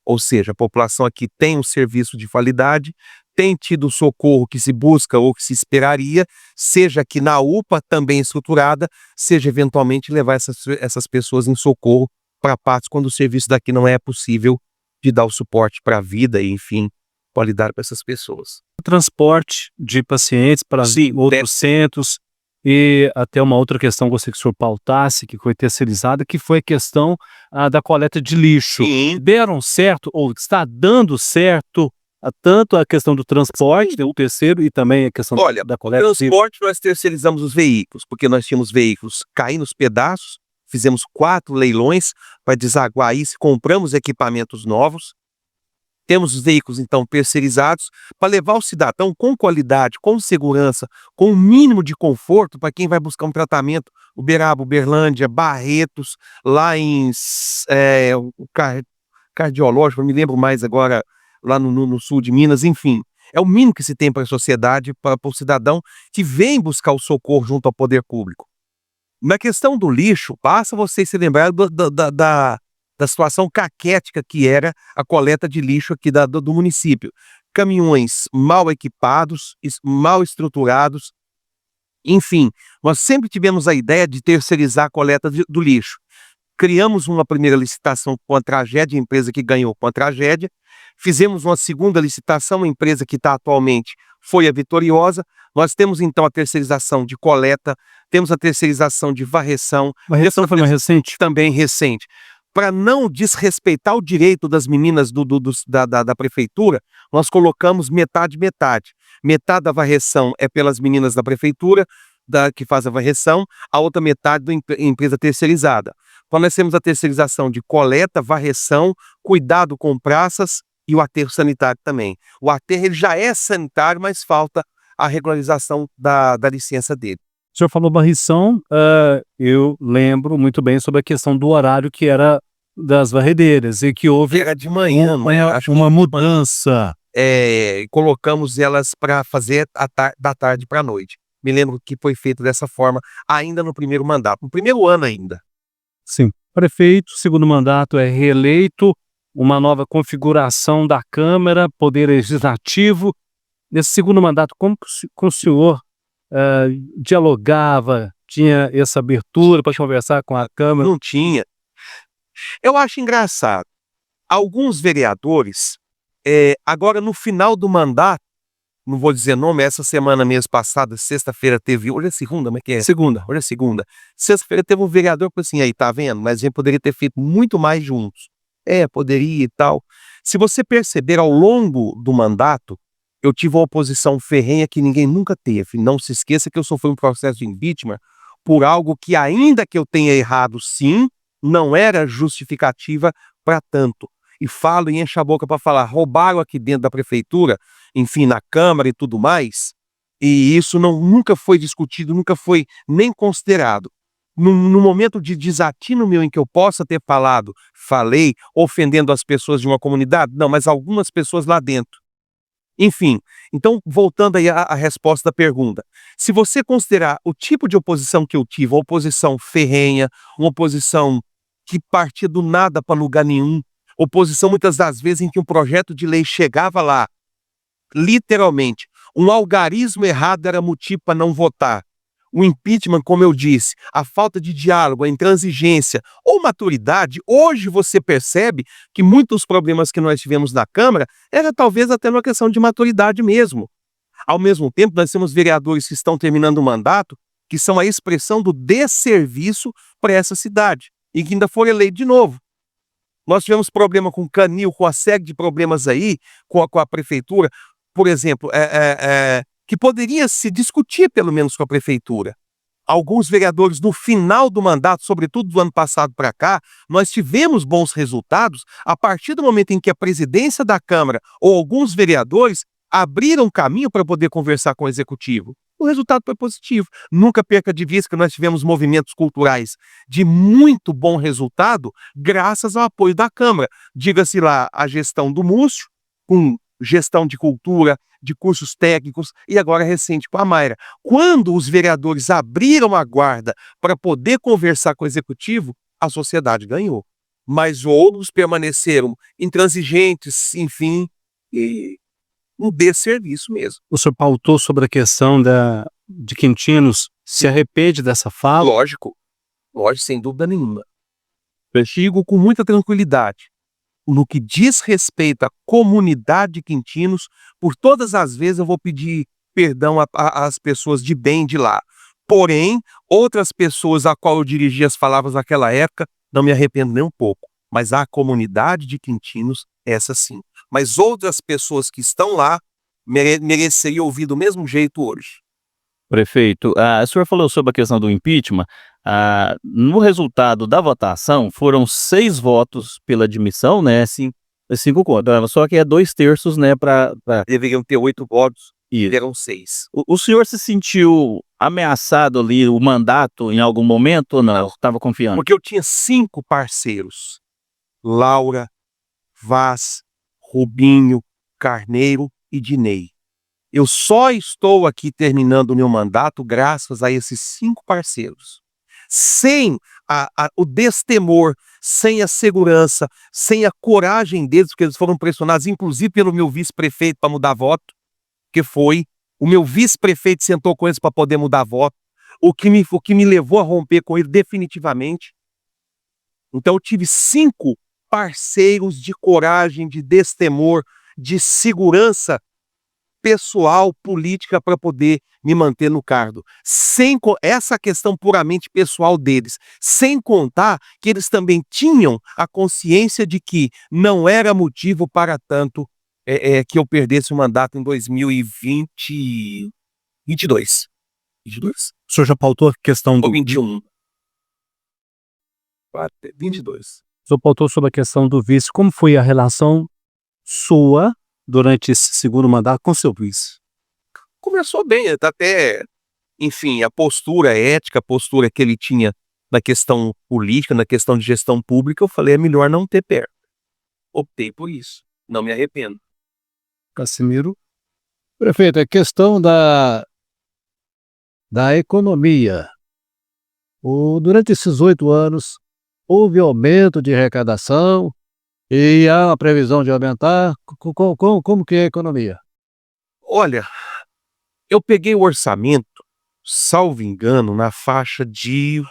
Ou seja, a população aqui tem um serviço de qualidade, tem tido o socorro que se busca ou que se esperaria, seja aqui na UPA também estruturada, seja eventualmente levar essas pessoas em socorro para Patos quando o serviço daqui não é possível de dar o suporte para a vida e, enfim, qualidade para essas pessoas. Transporte de pacientes para outros centros. E até uma outra questão que eu gostaria que o senhor pautasse, que foi terceirizada, que foi a questão da coleta de lixo. Sim. Deram certo, ou está dando certo, tanto a questão do transporte, o terceiro, e também a questão da coleta? Olha, transporte nós terceirizamos os veículos, porque nós tínhamos veículos caindo nos pedaços, fizemos 4 leilões para desaguar isso, compramos equipamentos novos. Temos os veículos, então, terceirizados para levar o cidadão com qualidade, com segurança, com o mínimo de conforto para quem vai buscar um tratamento, Uberaba, Uberlândia, Barretos, lá em o cardiológico, não me lembro mais agora, lá no sul de Minas, enfim. É o mínimo que se tem para a sociedade, para o cidadão que vem buscar o socorro junto ao poder público. Na questão do lixo, basta vocês se lembrarem da situação caquética que era a coleta de lixo aqui do município. Caminhões mal equipados, mal estruturados. Enfim, nós sempre tivemos a ideia de terceirizar a coleta do lixo. Criamos uma primeira licitação com a tragédia, a empresa que ganhou com a tragédia. Fizemos uma segunda licitação, a empresa que está atualmente foi a vitoriosa. Nós temos então a terceirização de coleta, temos a terceirização de varreção. A varreção foi mais recente? Também recente. Para não desrespeitar o direito das meninas da prefeitura, nós colocamos metade. Metade da varreção é pelas meninas da prefeitura, que faz a varreção, a outra metade da empresa terceirizada. Então nós temos a terceirização de coleta, varreção, cuidado com praças e o aterro sanitário também. O aterro ele já é sanitário, mas falta a regularização da licença dele. O senhor falou varrição, eu lembro muito bem sobre a questão do horário que era das varredeiras e que houve Era de manhã, uma mudança. Colocamos elas para fazer da tarde para a noite. Me lembro que foi feito dessa forma ainda no primeiro mandato, no primeiro ano ainda. Sim, prefeito, segundo mandato é reeleito, uma nova configuração da Câmara, Poder Legislativo. Nesse segundo mandato, como que o senhor dialogava, tinha essa abertura para conversar com a Câmara? Não tinha. Eu acho engraçado. Alguns vereadores, agora no final do mandato, não vou dizer nome, essa semana mesmo passada, sexta-feira teve, hoje é segunda, mas que é? Segunda. Hoje é segunda. Sexta-feira teve um vereador que falou assim, aí tá vendo? Mas a gente poderia ter feito muito mais juntos. Poderia e tal. Se você perceber ao longo do mandato, eu tive uma oposição ferrenha que ninguém nunca teve. Não se esqueça que eu sofri um processo de impeachment por algo que, ainda que eu tenha errado sim, não era justificativa para tanto. E falo e encho a boca para falar, roubaram aqui dentro da prefeitura, enfim, na Câmara e tudo mais, e isso nunca foi discutido, nunca foi nem considerado. No momento de desatino meu em que eu possa ter falei, ofendendo as pessoas de uma comunidade, não, mas algumas pessoas lá dentro. Enfim, então, voltando aí à resposta da pergunta, se você considerar o tipo de oposição que eu tive, uma oposição ferrenha, uma oposição que partia do nada para lugar nenhum, oposição muitas das vezes em que um projeto de lei chegava lá, literalmente, um algarismo errado era motivo para não votar. O impeachment, como eu disse, a falta de diálogo, a intransigência ou maturidade, hoje você percebe que muitos problemas que nós tivemos na Câmara era talvez até uma questão de maturidade mesmo. Ao mesmo tempo, nós temos vereadores que estão terminando o mandato, que são a expressão do desserviço para essa cidade, e que ainda foram eleitos de novo. Nós tivemos problema com o Canil, com a série de problemas aí, com a prefeitura, por exemplo, que poderia se discutir pelo menos com a prefeitura. Alguns vereadores no final do mandato, sobretudo do ano passado para cá, nós tivemos bons resultados a partir do momento em que a presidência da Câmara ou alguns vereadores abriram caminho para poder conversar com o Executivo. O resultado foi positivo. Nunca perca de vista que nós tivemos movimentos culturais de muito bom resultado graças ao apoio da Câmara. Diga-se lá a gestão do Múcio, com gestão de cultura, de cursos técnicos e agora recente com a Mayra. Quando os vereadores abriram a guarda para poder conversar com o Executivo, a sociedade ganhou. Mas outros permaneceram intransigentes, enfim, e um desserviço mesmo. O senhor pautou sobre a questão de Quintinos, se arrepende dessa fala? Lógico, sem dúvida nenhuma. Eu digo com muita tranquilidade. No que diz respeito à comunidade de Quintinos, por todas as vezes eu vou pedir perdão às pessoas de bem de lá. Porém, outras pessoas a qual eu dirigi as palavras naquela época, não me arrependo nem um pouco. Mas a comunidade de Quintinos, essa sim. Mas outras pessoas que estão lá mereceriam ouvir do mesmo jeito hoje. Prefeito, o senhor falou sobre a questão do impeachment. No resultado da votação, foram 6 votos pela admissão, né? 5 contra. Só que é 2/3, né? Deveriam ter 8 votos, Isso. deram 6. O senhor se sentiu ameaçado ali, o mandato, em algum momento ou não? Estava confiando? Porque eu tinha 5 parceiros. Laura, Vaz, Rubinho, Carneiro e Dinei. Eu só estou aqui terminando o meu mandato graças a esses 5 parceiros. Sem o destemor, sem a segurança, sem a coragem deles, porque eles foram pressionados, inclusive pelo meu vice-prefeito, para mudar voto, que foi o meu vice-prefeito sentou com eles para poder mudar voto, o que me levou a romper com ele definitivamente. Então eu tive 5 parceiros de coragem, de destemor, de segurança pessoal, política, para poder me manter no cargo. Essa questão puramente pessoal deles. Sem contar que eles também tinham a consciência de que não era motivo para tanto que eu perdesse o mandato em 2022. 22? O senhor já pautou a questão Ou do 21? 22. O senhor pautou sobre a questão do vice. Como foi a relação sua durante esse segundo mandato com seu vice? Começou bem, até, enfim, a postura ética, a postura que ele tinha na questão política, na questão de gestão pública, eu falei, é melhor não ter perto. Optei por isso, não me arrependo. Cassimiro? Prefeito, é questão da economia. Durante esses 8 anos, houve aumento de arrecadação e há uma previsão de aumentar. Como que é a economia? Olha, eu peguei o orçamento, salvo engano, na faixa de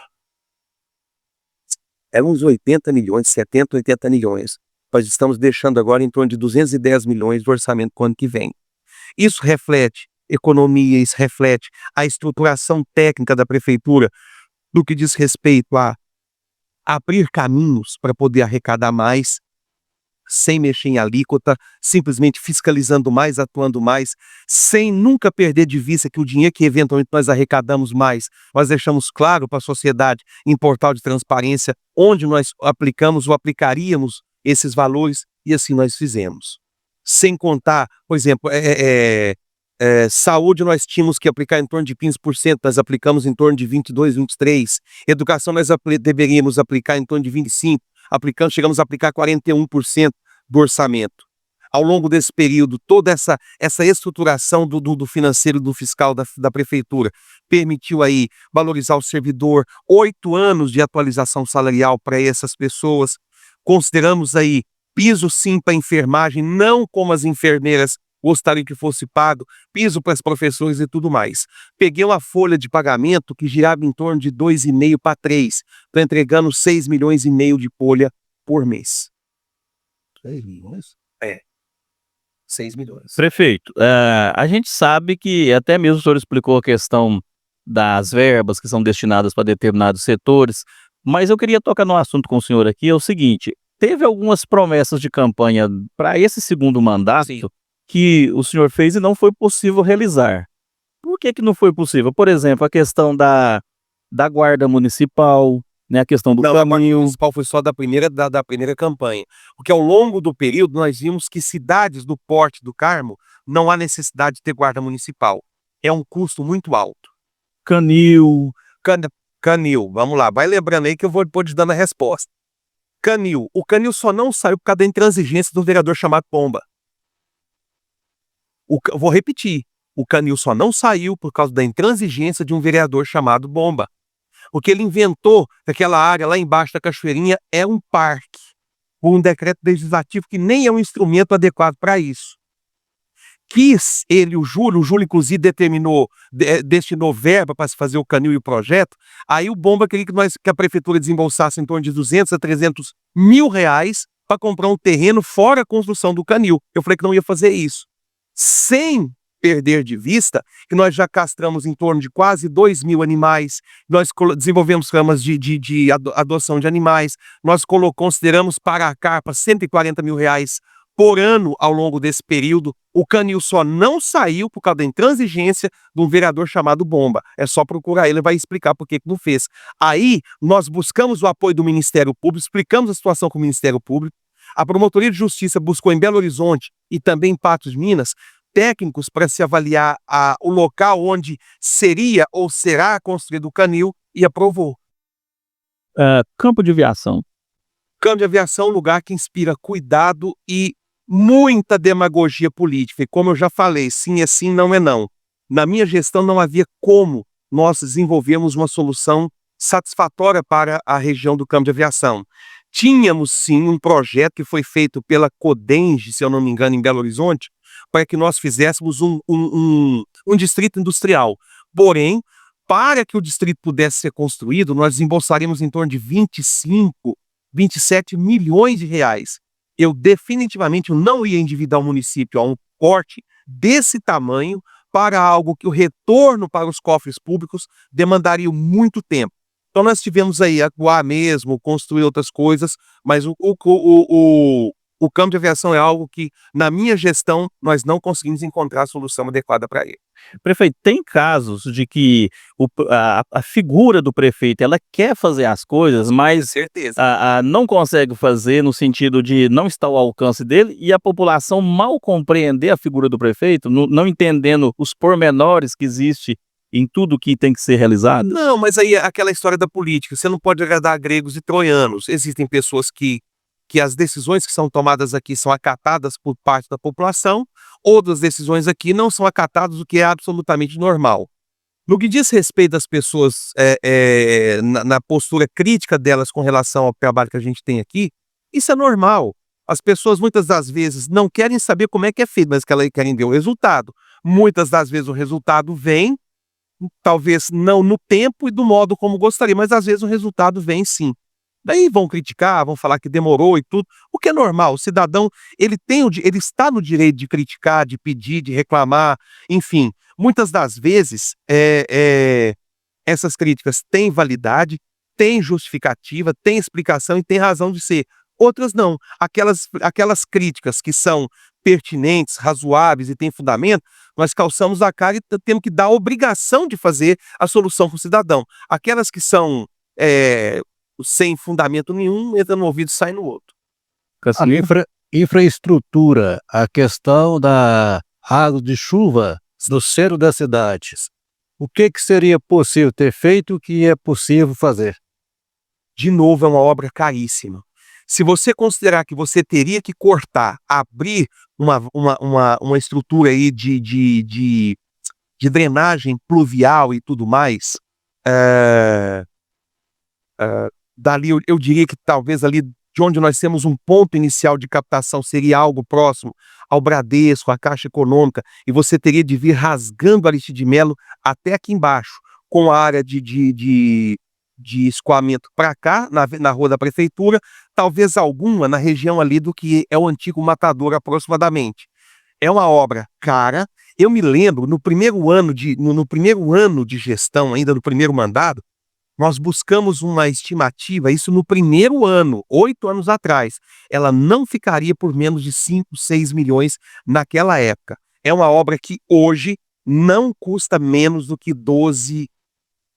uns 80 milhões, 70, 80 milhões. Nós estamos deixando agora em torno de 210 milhões do orçamento para o ano que vem. Isso reflete economia, isso reflete a estruturação técnica da prefeitura no que diz respeito a abrir caminhos para poder arrecadar mais, sem mexer em alíquota, simplesmente fiscalizando mais, atuando mais, sem nunca perder de vista que o dinheiro que eventualmente nós arrecadamos mais, nós deixamos claro para a sociedade em portal de transparência onde nós aplicamos ou aplicaríamos esses valores, e assim nós fizemos. Sem contar, por exemplo, saúde nós tínhamos que aplicar em torno de 15%, nós aplicamos em torno de 22%, 23%. Educação nós deveríamos aplicar em torno de 25%, chegamos a aplicar 41% do orçamento. Ao longo desse período, toda essa estruturação do financeiro e do fiscal da prefeitura permitiu aí valorizar o servidor, 8 anos de atualização salarial para essas pessoas. Consideramos aí piso sim para enfermagem, não como as enfermeiras gostariam que fosse pago, piso para os professores e tudo mais. Peguei uma folha de pagamento que girava em torno de 2,5 para 3, estou entregando 6 milhões e meio de folha por mês. 6 milhões? 6 milhões. Prefeito, a gente sabe que até mesmo o senhor explicou a questão das verbas que são destinadas para determinados setores, mas eu queria tocar no assunto com o senhor aqui, é o seguinte, teve algumas promessas de campanha para esse segundo mandato Sim. que o senhor fez e não foi possível realizar. Por que não foi possível? Por exemplo, a questão da guarda municipal, né, a questão do Não, a guarda caminho. municipal foi só da primeira campanha. Porque ao longo do período nós vimos que cidades do Porto do Carmo não há necessidade de ter guarda municipal. É um custo muito alto. Canil. Canil, vamos lá, vai lembrando aí que eu vou te dando a resposta. Canil, o Canil só não saiu por causa da intransigência do vereador chamado Pomba. Vou repetir, o Canil só não saiu por causa da intransigência de um vereador chamado Bomba. O que ele inventou daquela área lá embaixo da Cachoeirinha é um parque, por um decreto legislativo que nem é um instrumento adequado para isso. Quis ele, o Júlio inclusive destinou verba para se fazer o canil e o projeto, aí o Bomba queria que a prefeitura desembolsasse em torno de 200 a 300 mil reais para comprar um terreno fora a construção do canil. Eu falei que não ia fazer isso. Sem perder de vista que nós já castramos em torno de quase 2.000 animais, nós desenvolvemos programas de adoção de animais, nós consideramos para a carpa 140 mil reais por ano ao longo desse período. O canil só não saiu por causa da intransigência de um vereador chamado Bomba. É só procurar ele vai explicar por que não fez. Aí nós buscamos o apoio do Ministério Público, explicamos a situação com o Ministério Público, a Promotoria de Justiça buscou em Belo Horizonte e também em Patos de Minas técnicos para se avaliar o local onde seria ou será construído o canil e aprovou. Campo de aviação. Campo de aviação é um lugar que inspira cuidado e muita demagogia política. E como eu já falei, sim é sim, não é não. Na minha gestão não havia como nós desenvolvermos uma solução satisfatória para a região do campo de aviação. Tínhamos sim um projeto que foi feito pela Codenge, se eu não me engano, em Belo Horizonte, para que nós fizéssemos um distrito industrial. Porém, para que o distrito pudesse ser construído, nós desembolsaríamos em torno de 25, 27 milhões de reais. Eu definitivamente não ia endividar o município a um porte desse tamanho para algo que o retorno para os cofres públicos demandaria muito tempo. Então nós tivemos aí acuar mesmo, construir outras coisas, mas o campo de aviação é algo que, na minha gestão, nós não conseguimos encontrar a solução adequada para ele. Prefeito, tem casos de que a figura do prefeito, ela quer fazer as coisas, mas Certeza. não consegue fazer no sentido de não estar ao alcance dele e a população mal compreender a figura do prefeito, não entendendo os pormenores que existe em tudo que tem que ser realizado? Não, mas aí é aquela história da política, você não pode agradar gregos e troianos. Existem pessoas que as decisões que são tomadas aqui são acatadas por parte da população, outras decisões aqui não são acatadas, o que é absolutamente normal. No que diz respeito às pessoas, na postura crítica delas com relação ao trabalho que a gente tem aqui, isso é normal. As pessoas muitas das vezes não querem saber como é que é feito, mas que elas querem ver o resultado. Muitas das vezes o resultado vem, talvez não no tempo e do modo como gostaria, mas às vezes o resultado vem sim. Daí vão criticar, vão falar que demorou e tudo, o que é normal. O cidadão, ele está no direito de criticar, de pedir, de reclamar, enfim. Muitas das vezes, essas críticas têm validade, têm justificativa, têm explicação e têm razão de ser. Outras não. Aquelas críticas que são pertinentes, razoáveis e têm fundamento, nós calçamos a cara e temos que dar a obrigação de fazer a solução para o cidadão. Aquelas que são sem fundamento nenhum, entra no ouvido e sai no outro. A infraestrutura, a questão da água de chuva do centro das cidades. O que seria possível ter feito, o que é possível fazer? De novo, é uma obra caríssima. Se você considerar que você teria que cortar, abrir uma estrutura aí de drenagem pluvial e tudo mais, dali eu diria que talvez ali de onde nós temos um ponto inicial de captação seria algo próximo ao Bradesco, à Caixa Econômica, e você teria de vir rasgando a Aristide Melo até aqui embaixo, com a área de escoamento para cá, na rua da prefeitura, talvez alguma na região ali do que é o antigo Matador aproximadamente. É uma obra cara. Eu me lembro, no primeiro ano de gestão, ainda no primeiro mandato, nós buscamos uma estimativa, isso no primeiro ano, 8 anos atrás. Ela não ficaria por menos de 5, 6 milhões naquela época. É uma obra que hoje não custa menos do que 12,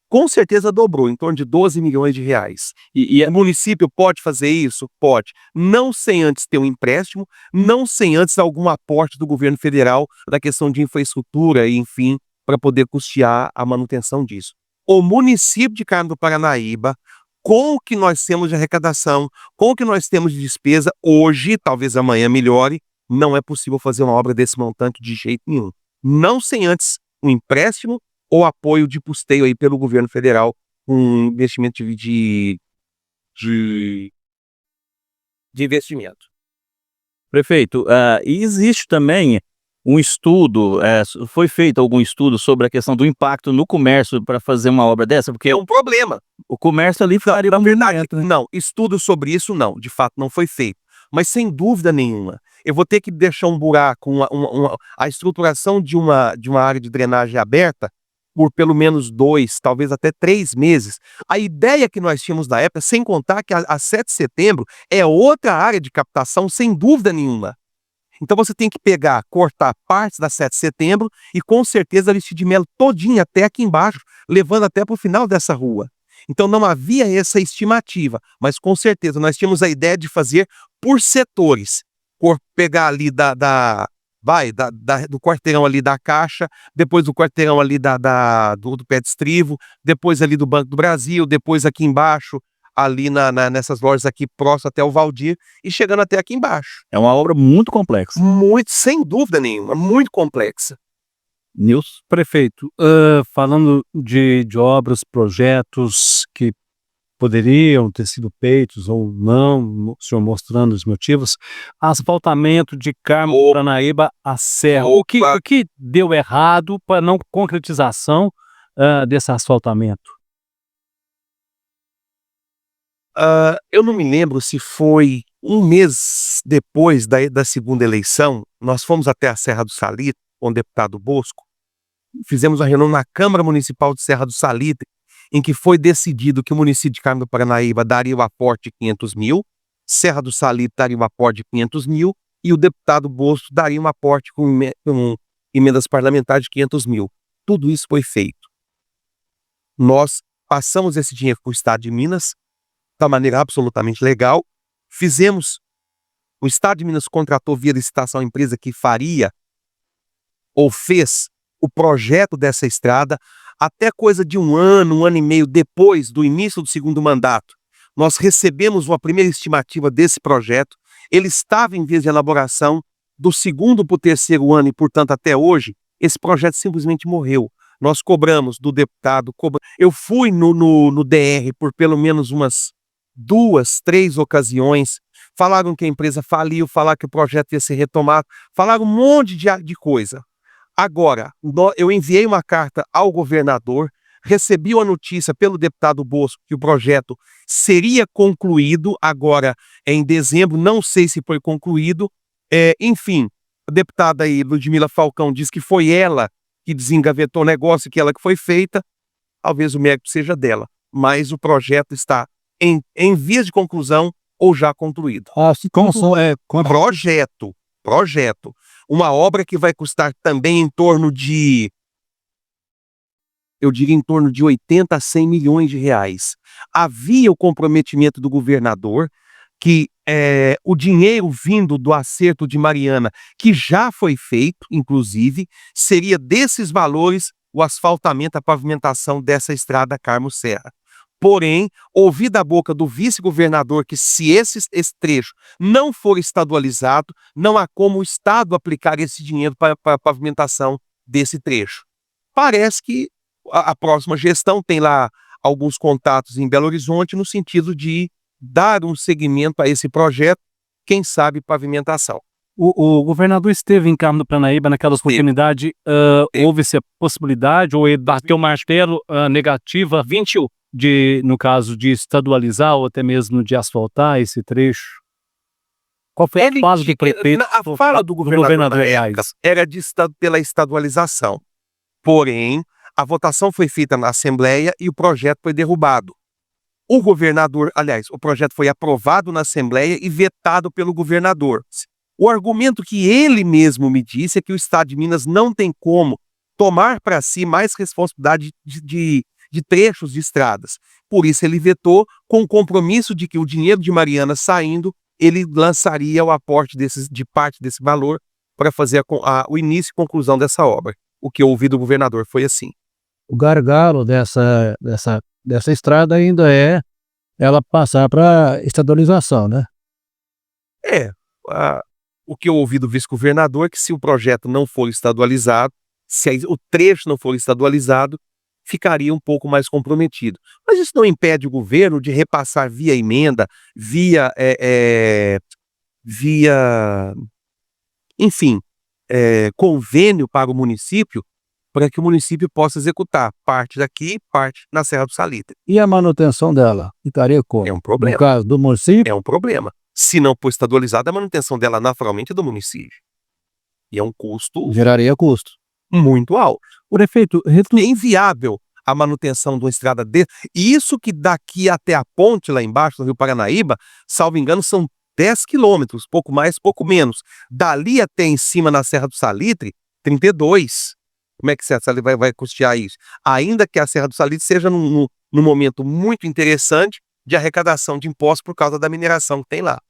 com certeza dobrou, em torno de 12 milhões de reais. E o município pode fazer isso? Pode. Não sem antes ter um empréstimo, não sem antes algum aporte do governo federal da questão de infraestrutura e, enfim, para poder custear a manutenção disso. O município de Carmo do Paranaíba, com o que nós temos de arrecadação, com o que nós temos de despesa, hoje, talvez amanhã melhore, não é possível fazer uma obra desse montante de jeito nenhum. Não sem antes um empréstimo ou apoio de custeio aí pelo governo federal, um investimento de investimento. Prefeito, e existe também um estudo, foi feito algum estudo sobre a questão do impacto no comércio para fazer uma obra dessa? Porque É um problema. o comércio ali faria Na verdade, movimento, né? não, estudo sobre isso não, de fato não foi feito. Mas sem dúvida nenhuma, eu vou ter que deixar um buraco, a estruturação de uma área de drenagem aberta por pelo menos 2, talvez até 3 meses. A ideia que nós tínhamos na época, sem contar que a 7 de setembro é outra área de captação, sem dúvida nenhuma. Então você tem que cortar partes da 7 de setembro e com certeza a Aristide Melo todinha até aqui embaixo, levando até para o final dessa rua. Então não havia essa estimativa, mas com certeza nós tínhamos a ideia de fazer por setores. Pegar ali do quarteirão ali da Caixa, depois do quarteirão ali do Pé de Estrivo, depois ali do Banco do Brasil, depois aqui embaixo ali nessas lojas aqui próximo até o Valdir e chegando até aqui embaixo. É uma obra muito complexa. Muito, sem dúvida nenhuma, muito complexa. Nilson? Prefeito, falando de obras, projetos que poderiam ter sido feitos ou não, o senhor mostrando os motivos, asfaltamento de Carmo do Paranaíba a Serra. O que deu errado para não concretização desse asfaltamento? Eu não me lembro se foi um mês depois da segunda eleição, nós fomos até a Serra do Salitre com o deputado Bosco, fizemos uma reunião na Câmara Municipal de Serra do Salitre, em que foi decidido que o município de Carmo do Paranaíba daria o aporte de 500 mil, Serra do Salitre daria um aporte de 500 mil, e o deputado Bosco daria um aporte com emendas parlamentares de 500 mil. Tudo isso foi feito. Nós passamos esse dinheiro para o Estado de Minas, da maneira absolutamente legal, o Estado de Minas contratou via licitação a empresa que faria, ou fez, o projeto dessa estrada, até coisa de um ano e meio depois do início do segundo mandato, nós recebemos uma primeira estimativa desse projeto, ele estava em vias de elaboração, do segundo para o terceiro ano e, portanto, até hoje, esse projeto simplesmente morreu. Nós cobramos do deputado, eu fui no DR por pelo menos umas 2, 3 ocasiões, falaram que a empresa faliu, falaram que o projeto ia ser retomado, falaram um monte de coisa. Agora, eu enviei uma carta ao governador, recebi uma notícia pelo deputado Bosco que o projeto seria concluído agora em dezembro, não sei se foi concluído. Enfim, a deputada aí, Ludmila Falcão, diz que foi ela que desengavetou o negócio, que ela que foi feita, talvez o mérito seja dela, mas o projeto está em vias de conclusão ou já concluído. Projeto. Uma obra que vai custar também em torno de, eu diria em torno de 80 a 100 milhões de reais. Havia o comprometimento do governador que o dinheiro vindo do acerto de Mariana, que já foi feito, inclusive, seria desses valores o asfaltamento, a pavimentação dessa estrada Carmo Serra. Porém, ouvi da boca do vice-governador que se esse trecho não for estadualizado, não há como o Estado aplicar esse dinheiro para a pavimentação desse trecho. Parece que a próxima gestão tem lá alguns contatos em Belo Horizonte no sentido de dar um seguimento a esse projeto, quem sabe pavimentação. O governador esteve em Carmo do Paranaíba naquela oportunidade, houve-se a possibilidade, ou ele bateu o martelo, negativa 21, no caso de estadualizar ou até mesmo de asfaltar esse trecho? Qual foi a fala do prefeito? A fala do governador era pela estadualização. Porém, a votação foi feita na Assembleia e o projeto foi derrubado. O projeto foi aprovado na Assembleia e vetado pelo governador. O argumento que ele mesmo me disse é que o Estado de Minas não tem como tomar para si mais responsabilidade de trechos de estradas. Por isso ele vetou, com o compromisso de que o dinheiro de Mariana saindo, ele lançaria o aporte de parte desse valor para fazer o início e conclusão dessa obra. O que eu ouvi do governador foi assim. O gargalo dessa estrada ainda é ela passar para estadualização, né? O que eu ouvi do vice-governador é que se o projeto não for estadualizado, se o trecho não for estadualizado, ficaria um pouco mais comprometido. Mas isso não impede o governo de repassar via emenda, enfim, convênio para o município, para que o município possa executar parte daqui, parte na Serra do Salitre. E a manutenção dela ficaria como? É um problema. No caso do município? É um problema. Se não for estadualizada, a manutenção dela naturalmente é do município. E é um custo... Geraria custo. Muito alto. O prefeito, É inviável a manutenção de uma estrada desse. E isso que daqui até a ponte lá embaixo, no Rio Paranaíba, salvo engano, são 10 quilômetros, pouco mais, pouco menos. Dali até em cima na Serra do Salitre, 32. Como é que você vai custear isso? Ainda que a Serra do Salitre seja num momento muito interessante de arrecadação de impostos por causa da mineração que tem lá.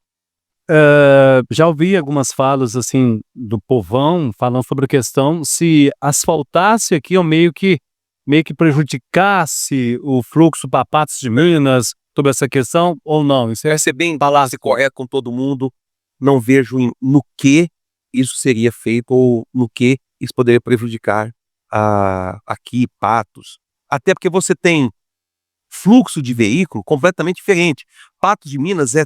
já ouvi algumas falas assim do povão falando sobre a questão se asfaltasse aqui ou meio que prejudicasse o fluxo para Patos de Minas, sobre essa questão ou não? Isso Vai ser bem balanced e correto com todo mundo. Não vejo no que isso seria feito ou no que isso poderia prejudicar aqui Patos. Até porque você tem fluxo de veículo completamente diferente. Patos de Minas é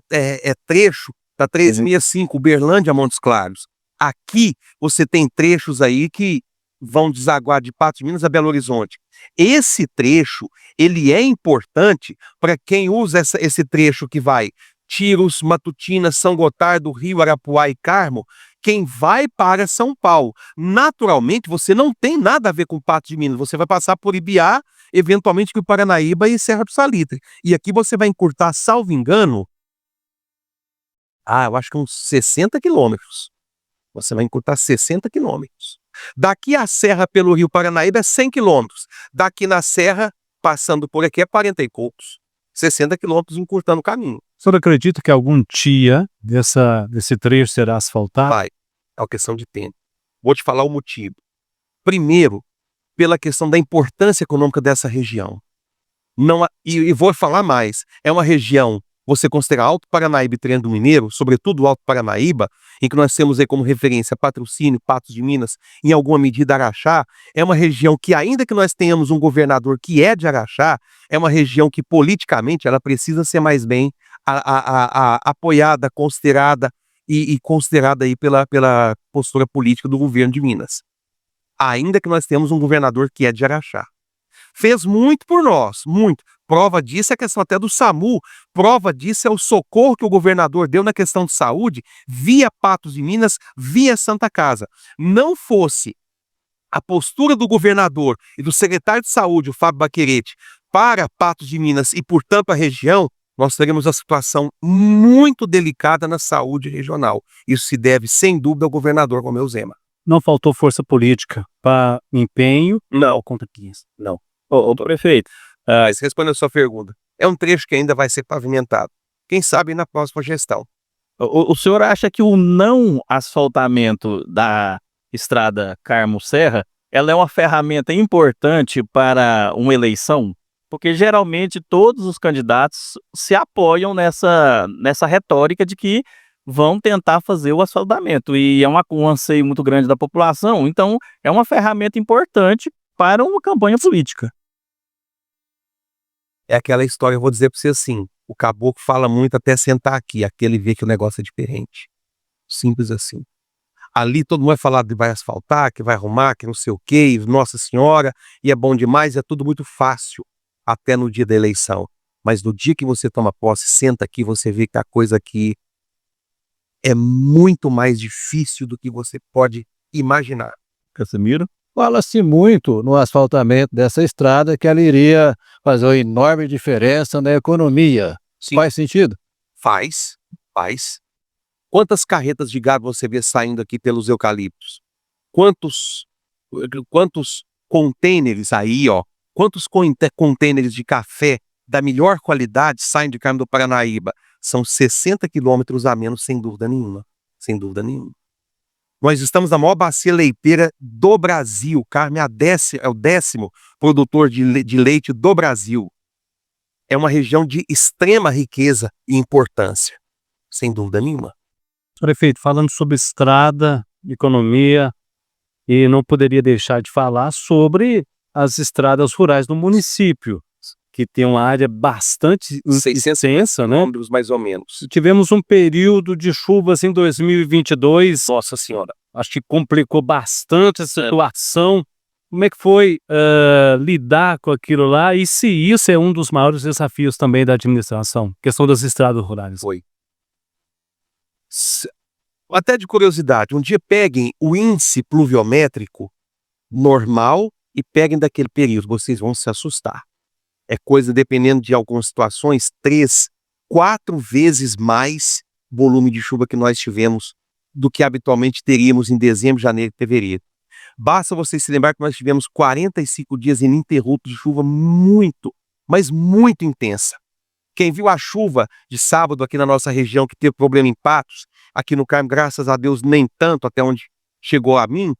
trecho da 365, Uberlândia a Montes Claros. Aqui você tem trechos aí que vão desaguar de Patos de Minas a Belo Horizonte. Esse trecho, ele é importante para quem usa esse trecho que vai Tiros, Matutina, São Gotardo, Rio, Arapuá e Carmo, quem vai para São Paulo. Naturalmente, você não tem nada a ver com Patos de Minas, você vai passar por Ibiá, eventualmente por Paranaíba e Serra do Salitre. E aqui você vai encurtar, salvo engano, eu acho que uns 60 quilômetros. Você vai encurtar 60 quilômetros. Daqui à Serra pelo Rio Paranaíba é 100 quilômetros. Daqui na Serra, passando por aqui, é 40 e poucos. 60 quilômetros encurtando o caminho. O senhor acredita que algum dia desse trecho será asfaltado? Vai. É uma questão de tempo. Vou te falar o motivo. Primeiro, pela questão da importância econômica dessa região. E vou falar mais. É uma região, você considera Alto Paranaíba e Triângulo Mineiro, sobretudo o Alto Paranaíba, em que nós temos aí como referência Patrocínio, Patos de Minas, em alguma medida Araxá, é uma região que, ainda que nós tenhamos um governador que é de Araxá, é uma região que politicamente ela precisa ser mais bem apoiada, considerada e considerada aí pela postura política do governo de Minas. Ainda que nós temos um governador que é de Araxá. Fez muito por nós, muito. Prova disso é a questão até do SAMU, prova disso é o socorro que o governador deu na questão de saúde, via Patos de Minas, via Santa Casa. Não fosse a postura do governador e do secretário de saúde, o Fábio Baquerete, para Patos de Minas e, portanto, a região, nós teremos uma situação muito delicada na saúde regional. Isso se deve, sem dúvida, ao governador Romeu Zema. Não faltou força política para empenho? Não. Contra isso. Não. Ô, prefeito, Mas respondendo a sua pergunta, é um trecho que ainda vai ser pavimentado. Quem sabe na próxima gestão. o senhor acha que o não asfaltamento da estrada Carmo-Serra, ela é uma ferramenta importante para uma eleição? Porque geralmente todos os candidatos se apoiam nessa retórica de que vão tentar fazer o asfaltamento, e é um anseio muito grande da população, então é uma ferramenta importante para uma campanha política. É aquela história, eu vou dizer para você assim, o caboclo fala muito até sentar aqui, aquele vê que o negócio é diferente. Simples assim. Ali todo mundo vai falar de vai asfaltar, que vai arrumar, que não sei o quê, Nossa Senhora, e é bom demais, é tudo muito fácil, até no dia da eleição. Mas no dia que você toma posse, senta aqui, você vê que a coisa aqui é muito mais difícil do que você pode imaginar. Casimiro? Fala-se muito no asfaltamento dessa estrada que ela iria fazer uma enorme diferença na economia. Sim. Faz sentido? Faz. Quantas carretas de gado você vê saindo aqui pelos eucaliptos? Quantos containers aí, ó? Quantos containers de café da melhor qualidade saem de Carmo do Paranaíba? São 60 quilômetros a menos, sem dúvida nenhuma. Sem dúvida nenhuma. Nós estamos na maior bacia leiteira do Brasil. Carmo é o 10º produtor de leite do Brasil. É uma região de extrema riqueza e importância. Sem dúvida nenhuma. Prefeito, falando sobre estrada, economia, e não poderia deixar de falar sobre as estradas rurais do município, que tem uma área bastante 600 extensa, né? quilômetros, mais ou menos. Tivemos um período de chuvas em 2022, Nossa Senhora. acho que complicou bastante a situação. Como é que foi lidar com aquilo lá? E se isso é um dos maiores desafios também da administração, questão das estradas rurais? Foi. Até de curiosidade, um dia peguem o índice pluviométrico normal e peguem daquele período, vocês vão se assustar. É coisa, dependendo de algumas situações, 3, 4 vezes mais volume de chuva que nós tivemos do que habitualmente teríamos em dezembro, janeiro e fevereiro. Basta vocês se lembrar que nós tivemos 45 dias ininterruptos de chuva muito, mas muito intensa. Quem viu a chuva de sábado aqui na nossa região, que teve problema em Patos, aqui no Carmo, graças a Deus, nem tanto, até onde chegou a mim,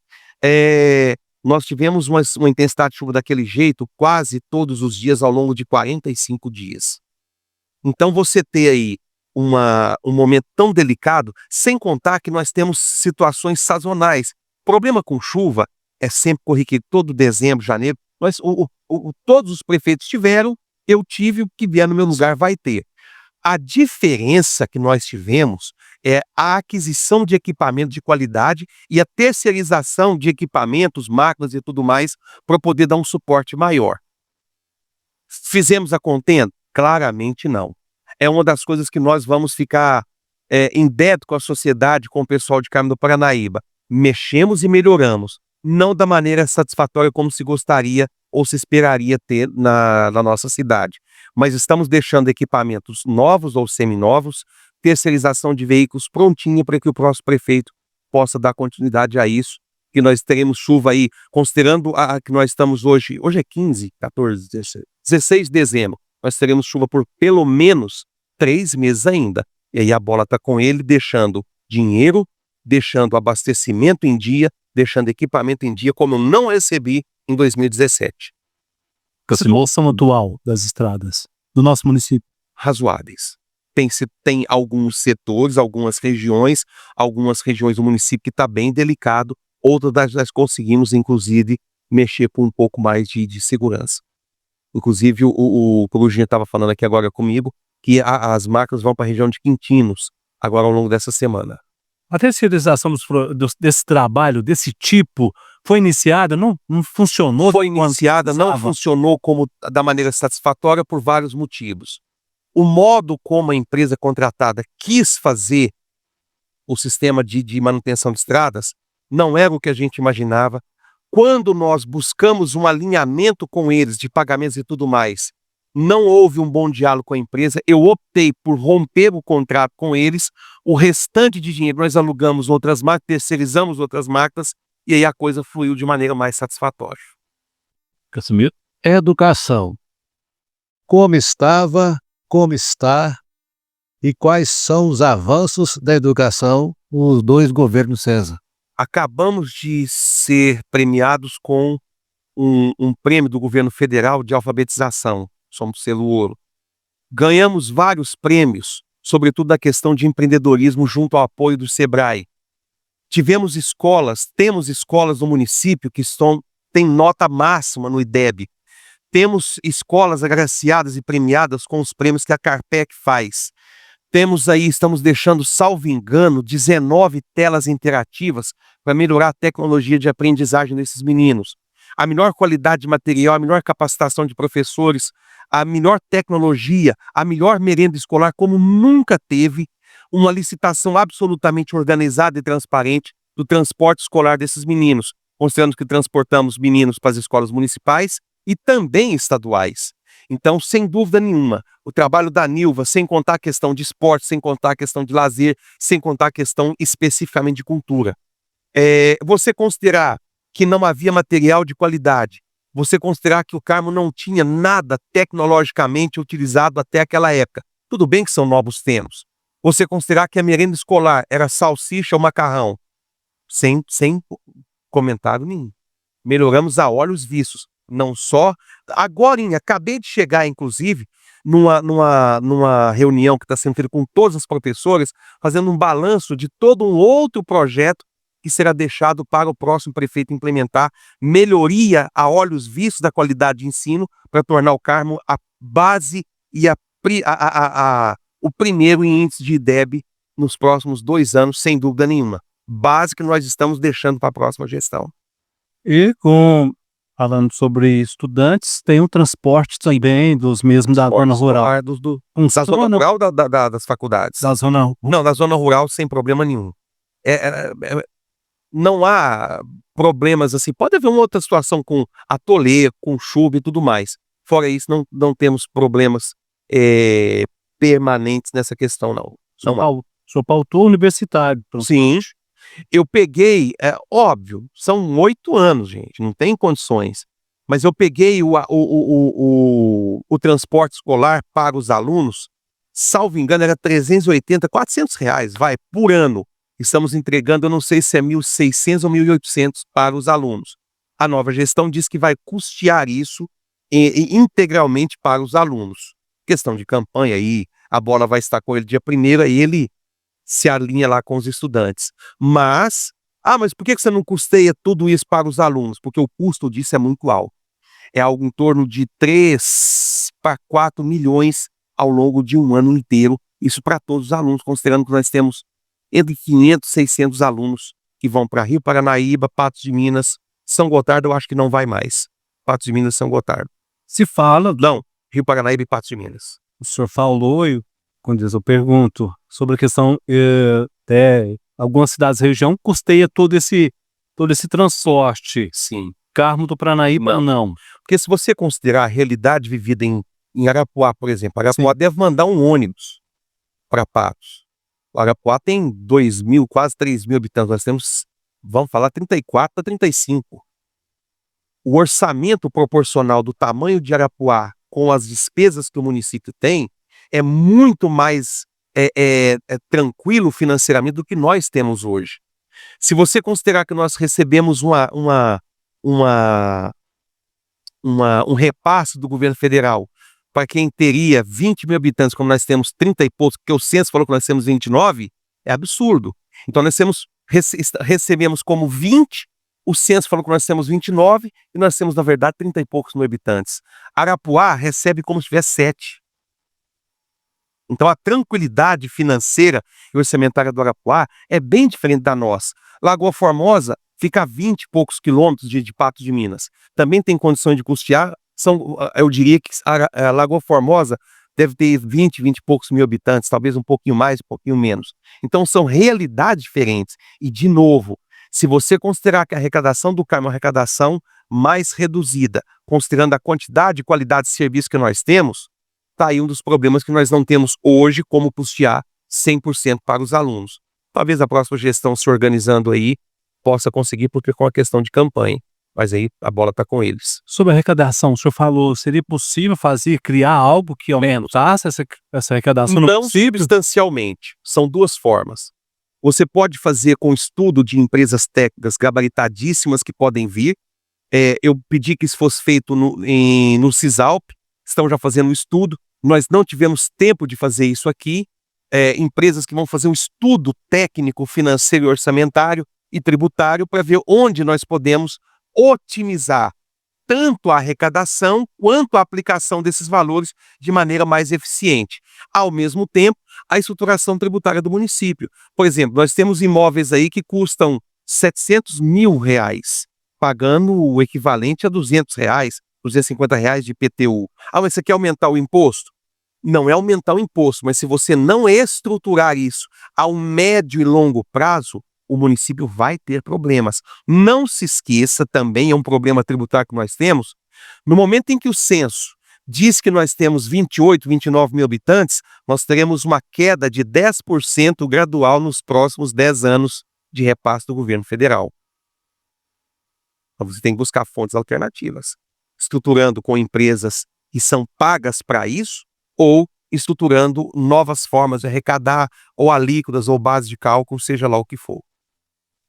nós tivemos uma intensidade de chuva daquele jeito quase todos os dias ao longo de 45 dias. Então você ter aí um momento tão delicado, sem contar que nós temos situações sazonais. Problema com chuva é sempre corriqueiro, todo dezembro, janeiro, todos os prefeitos tiveram, eu tive, o que vier no meu lugar vai ter. A diferença que nós tivemos é a aquisição de equipamento de qualidade e a terceirização de equipamentos, máquinas e tudo mais, para poder dar um suporte maior. Fizemos a contento? Claramente não. É uma das coisas que nós vamos ficar em débito com a sociedade, com o pessoal de Carmo do Paranaíba. Mexemos e melhoramos, não da maneira satisfatória como se gostaria ou se esperaria ter na nossa cidade. Mas estamos deixando equipamentos novos ou seminovos, terceirização de veículos prontinha para que o próximo prefeito possa dar continuidade a isso, que nós teremos chuva aí, considerando que nós estamos hoje é 15, 14, 16 de dezembro, nós teremos chuva por pelo menos 3 meses ainda. E aí a bola está com ele, deixando dinheiro, deixando abastecimento em dia, deixando equipamento em dia, como eu não recebi em 2017. A situação atual das estradas do nosso município? Razoáveis. Tem alguns setores, algumas regiões do município que está bem delicado, outras nós conseguimos, inclusive, mexer com um pouco mais de segurança. Inclusive, o Corujinha estava falando aqui agora comigo, que as máquinas vão para a região de Quintinos, agora ao longo dessa semana. A terceirização desse trabalho, desse tipo, foi iniciada, não funcionou? Foi iniciada, não funcionou da maneira satisfatória por vários motivos. O modo como a empresa contratada quis fazer o sistema de manutenção de estradas não era o que a gente imaginava. Quando nós buscamos um alinhamento com eles de pagamentos e tudo mais, não houve um bom diálogo com a empresa. Eu optei por romper o contrato com eles. O restante de dinheiro nós alugamos outras máquinas, terceirizamos outras máquinas, e aí a coisa fluiu de maneira mais satisfatória. Casimiro? Educação. Como estava, como está e quais são os avanços da educação nos 2 governos César? Acabamos de ser premiados com um prêmio do governo federal de alfabetização. Somos selo ouro. Ganhamos vários prêmios, sobretudo da questão de empreendedorismo junto ao apoio do Sebrae. Temos escolas no município que têm nota máxima no IDEB. Temos escolas agraciadas e premiadas com os prêmios que a Carpec faz. Estamos deixando, salvo engano, 19 telas interativas para melhorar a tecnologia de aprendizagem desses meninos. A melhor qualidade de material, a melhor capacitação de professores, a melhor tecnologia, a melhor merenda escolar, como nunca teve, uma licitação absolutamente organizada e transparente do transporte escolar desses meninos, considerando que transportamos meninos para as escolas municipais e também estaduais. Então, sem dúvida nenhuma, o trabalho da Nilva, sem contar a questão de esporte, sem contar a questão de lazer, sem contar a questão especificamente de cultura. Você considerar que não havia material de qualidade, você considerar que o Carmo não tinha nada tecnologicamente utilizado até aquela época. Tudo bem que são novos termos. Você considerar que a merenda escolar era salsicha ou macarrão, sem comentário nenhum. Melhoramos a olhos vistos. Não só... Agora, acabei de chegar, inclusive, numa reunião que está sendo feita com todas as professoras, fazendo um balanço de todo um outro projeto que será deixado para o próximo prefeito implementar, melhoria a olhos vistos da qualidade de ensino, para tornar o Carmo a base e o primeiro em índice de IDEB nos próximos 2 anos, sem dúvida nenhuma. Base que nós estamos deixando para a próxima gestão. E falando sobre estudantes, tem um transporte também dos mesmos da zona rural. Da zona rural das faculdades? Da zona... Não, da zona rural sem problema nenhum. Não há problemas assim. Pode haver uma outra situação com atolê, com chuva e tudo mais. Fora isso, não temos problemas permanentes nessa questão, não. Sou pautor universitário. Sim. Eu peguei, óbvio, são 8 anos, gente, não tem condições. Mas eu peguei o transporte escolar para os alunos, salvo engano, era 380, 400 reais, por ano. Estamos entregando, eu não sei se é 1.600 ou 1.800 para os alunos. A nova gestão diz que vai custear isso integralmente para os alunos. Questão de campanha aí, a bola vai estar com ele dia 1º, aí ele se alinha lá com os estudantes. Mas por que você não custeia tudo isso para os alunos? Porque o custo disso é muito alto. É algo em torno de 3 para 4 milhões ao longo de um ano inteiro. Isso para todos os alunos, considerando que nós temos entre 500 e 600 alunos que vão para Rio Paranaíba, Patos de Minas, São Gotardo eu acho que não vai mais. Patos de Minas e São Gotardo. Se fala, Não, Rio Paranaíba e Patos de Minas. o senhor falou, e quando eu pergunto sobre a questão algumas cidades da região custeia todo esse transporte. Sim. Carmo do Paranaíba, não. Porque se você considerar a realidade vivida em Arapuá, por exemplo, Arapuá deve mandar um ônibus para Patos. O Arapuá tem 2.000, quase 3.000 habitantes. Nós temos, vamos falar, 34 a 35. O orçamento proporcional do tamanho de Arapuá com as despesas que o município tem é muito mais tranquilo financeiramente do que nós temos hoje. Se você considerar que nós recebemos um repasse do governo federal para quem teria 20.000 habitantes, como nós temos 30 e poucos, porque o censo falou que nós temos 29, é absurdo. Então nós recebemos como 20, o censo falou que nós temos 29 e nós temos, na verdade, 30 e poucos mil habitantes. Arapuá recebe como se tivesse 7. Então a tranquilidade financeira e orçamentária do Arapuá é bem diferente da nossa. Lagoa Formosa fica a 20 e poucos quilômetros de Patos de Minas. Também tem condições de custear. Eu diria que a Lagoa Formosa deve ter 20 e poucos mil habitantes, talvez um pouquinho mais, um pouquinho menos. Então são realidades diferentes. E, de novo, se você considerar que a arrecadação do Carmo é uma arrecadação mais reduzida, considerando a quantidade e qualidade de serviço que nós temos, está aí um dos problemas que nós não temos hoje como custear 100% para os alunos. Talvez a próxima gestão se organizando aí possa conseguir, porque com a questão de campanha. Mas aí a bola está com eles. Sobre a arrecadação, o senhor falou, seria possível criar algo que aumentasse essa arrecadação? Não substancialmente. São duas formas. Você pode fazer com estudo de empresas técnicas gabaritadíssimas que podem vir. Eu pedi que isso fosse feito no CISALP, estão já fazendo um estudo. Nós não tivemos tempo de fazer isso aqui. Empresas que vão fazer um estudo técnico, financeiro, orçamentário e tributário para ver onde nós podemos otimizar tanto a arrecadação quanto a aplicação desses valores de maneira mais eficiente. Ao mesmo tempo, a estruturação tributária do município. Por exemplo, nós temos imóveis aí que custam R$700 mil, pagando o equivalente a R$200, R$250 de IPTU. Mas você quer aumentar o imposto? Não é aumentar o imposto, mas se você não estruturar isso ao médio e longo prazo, o município vai ter problemas. Não se esqueça, também é um problema tributário que nós temos, no momento em que o censo diz que nós temos 28, 29 mil habitantes, nós teremos uma queda de 10% gradual nos próximos 10 anos de repasse do governo federal. Então você tem que buscar fontes alternativas, estruturando com empresas que são pagas para isso, ou estruturando novas formas de arrecadar, ou alíquotas, ou base de cálculo, seja lá o que for.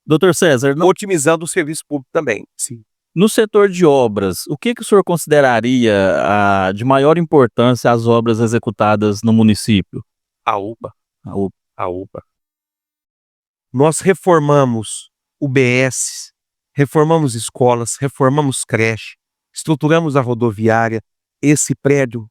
Doutor César, otimizando o serviço público também. Sim. No setor de obras, o que o senhor consideraria de maior importância as obras executadas no município? A UPA. Nós reformamos UBS, reformamos escolas, reformamos creche, estruturamos a rodoviária, esse prédio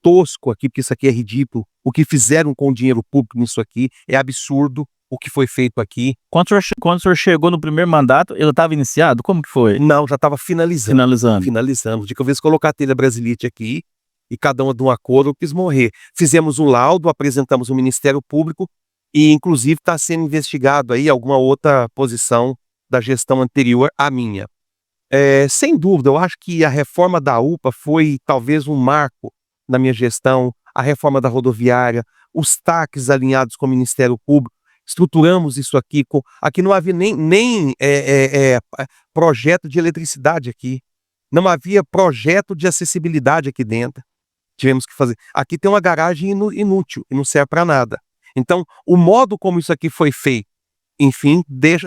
tosco aqui, porque isso aqui é ridículo, o que fizeram com o dinheiro público nisso aqui é absurdo. O que foi feito aqui. Quando o senhor chegou no primeiro mandato, ele estava iniciado? Como que foi? Não, já estava finalizando. Finalizando. De que eu vi colocar a telha Brasilite aqui, e cada uma de uma cor, eu quis morrer. Fizemos um laudo, apresentamos ao Ministério Público, e inclusive está sendo investigado aí alguma outra posição da gestão anterior à minha. Sem dúvida, eu acho que a reforma da UPA foi talvez um marco na minha gestão, a reforma da rodoviária, os TACs alinhados com o Ministério Público. Estruturamos isso aqui. Aqui não havia nem projeto de eletricidade aqui. Não havia projeto de acessibilidade aqui dentro. Tivemos que fazer. Aqui tem uma garagem inútil e não serve para nada. Então, o modo como isso aqui foi feito, enfim,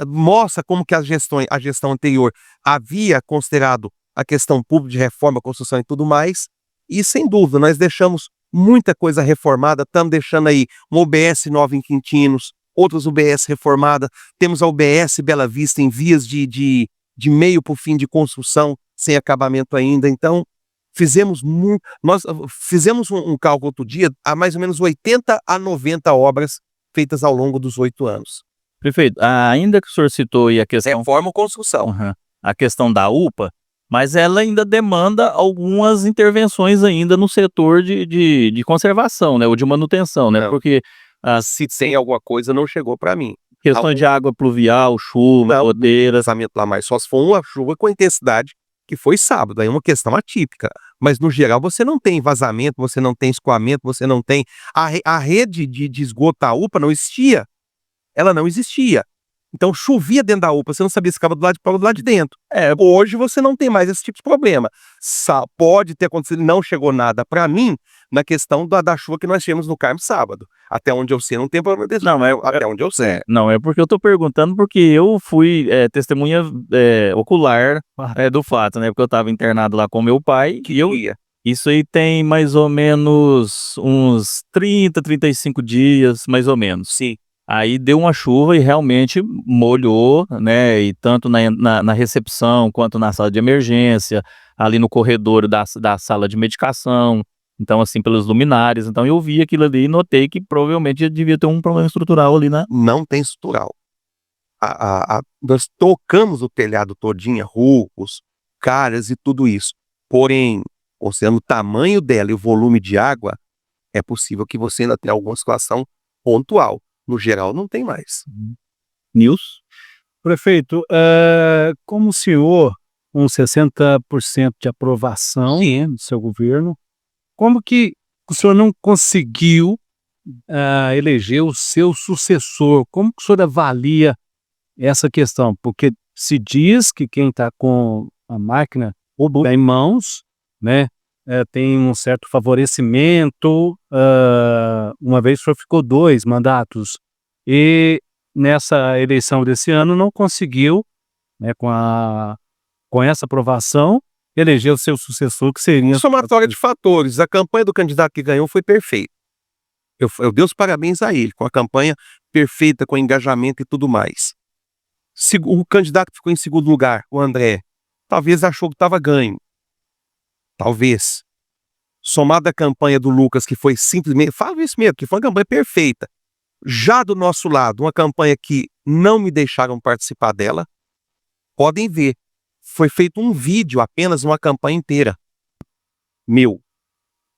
mostra como que a gestão anterior havia considerado a questão pública de reforma, construção e tudo mais. E, sem dúvida, nós deixamos muita coisa reformada, estamos deixando aí uma UBS nova em Quintinos, outras UBS reformada, temos a UBS Bela Vista em vias de meio para o fim de construção, sem acabamento ainda. Então, nós fizemos um cálculo outro dia, há mais ou menos 80 a 90 obras feitas ao longo dos 8 anos. Prefeito, ainda que o senhor citou aí a questão, Reforma ou construção. a questão da UPA, mas ela ainda demanda algumas intervenções ainda no setor de conservação, né, ou de manutenção, né, Não. porque Se tem alguma coisa, não chegou para mim. questão de água pluvial, chuva, Não. godeiras, Vazamento lá, mas só se for uma chuva com intensidade, que foi sábado, aí é uma questão atípica. Mas no geral você não tem vazamento, você não tem escoamento, você não tem... A rede de esgoto da UPA não existia. Ela não existia. Então chovia dentro da UPA, você não sabia se ficava do lado de fora ou do lado de dentro. Hoje você não tem mais esse tipo de problema. Pode ter acontecido, não chegou nada para mim na questão da chuva que nós tivemos no Carmo sábado. Até onde eu sei, não tem problema desse. Não, Até onde eu sei. não, é porque eu tô perguntando porque eu fui testemunha ocular do fato, né, porque eu tava internado lá com meu pai, e isso aí tem mais ou menos uns 30, 35 dias, mais ou menos. Sim. Aí deu uma chuva e realmente molhou, né, e tanto na recepção quanto na sala de emergência, ali no corredor da sala de medicação, então assim, pelos luminares. Então eu vi aquilo ali e notei que provavelmente devia ter um problema estrutural ali, né? Não tem estrutural. Nós tocamos o telhado todinho, rufos, caras e tudo isso. Porém, considerando o tamanho dela e o volume de água, é possível que você ainda tenha alguma situação pontual. No geral, não tem mais. Nils? Prefeito, como o senhor, com 60% de aprovação do seu governo, como que o senhor não conseguiu eleger o seu sucessor? Como que o senhor avalia essa questão? Porque se diz que quem está com a máquina em mãos, né, tem um certo favorecimento, uma vez o senhor ficou 2 mandatos, e nessa eleição desse ano não conseguiu, né, com essa aprovação, eleger o seu sucessor, que seria... Somatória de fatores. A campanha do candidato que ganhou foi perfeita. Eu dei os parabéns a ele, com a campanha perfeita, com engajamento e tudo mais. O candidato que ficou em segundo lugar, o André, talvez achou que estava ganho. Talvez. Somada à campanha do Lucas, que foi simplesmente... Fala isso mesmo, que foi uma campanha perfeita. Já do nosso lado, uma campanha que não me deixaram participar dela. Podem ver. Foi feito um vídeo, apenas uma campanha inteira. Meu.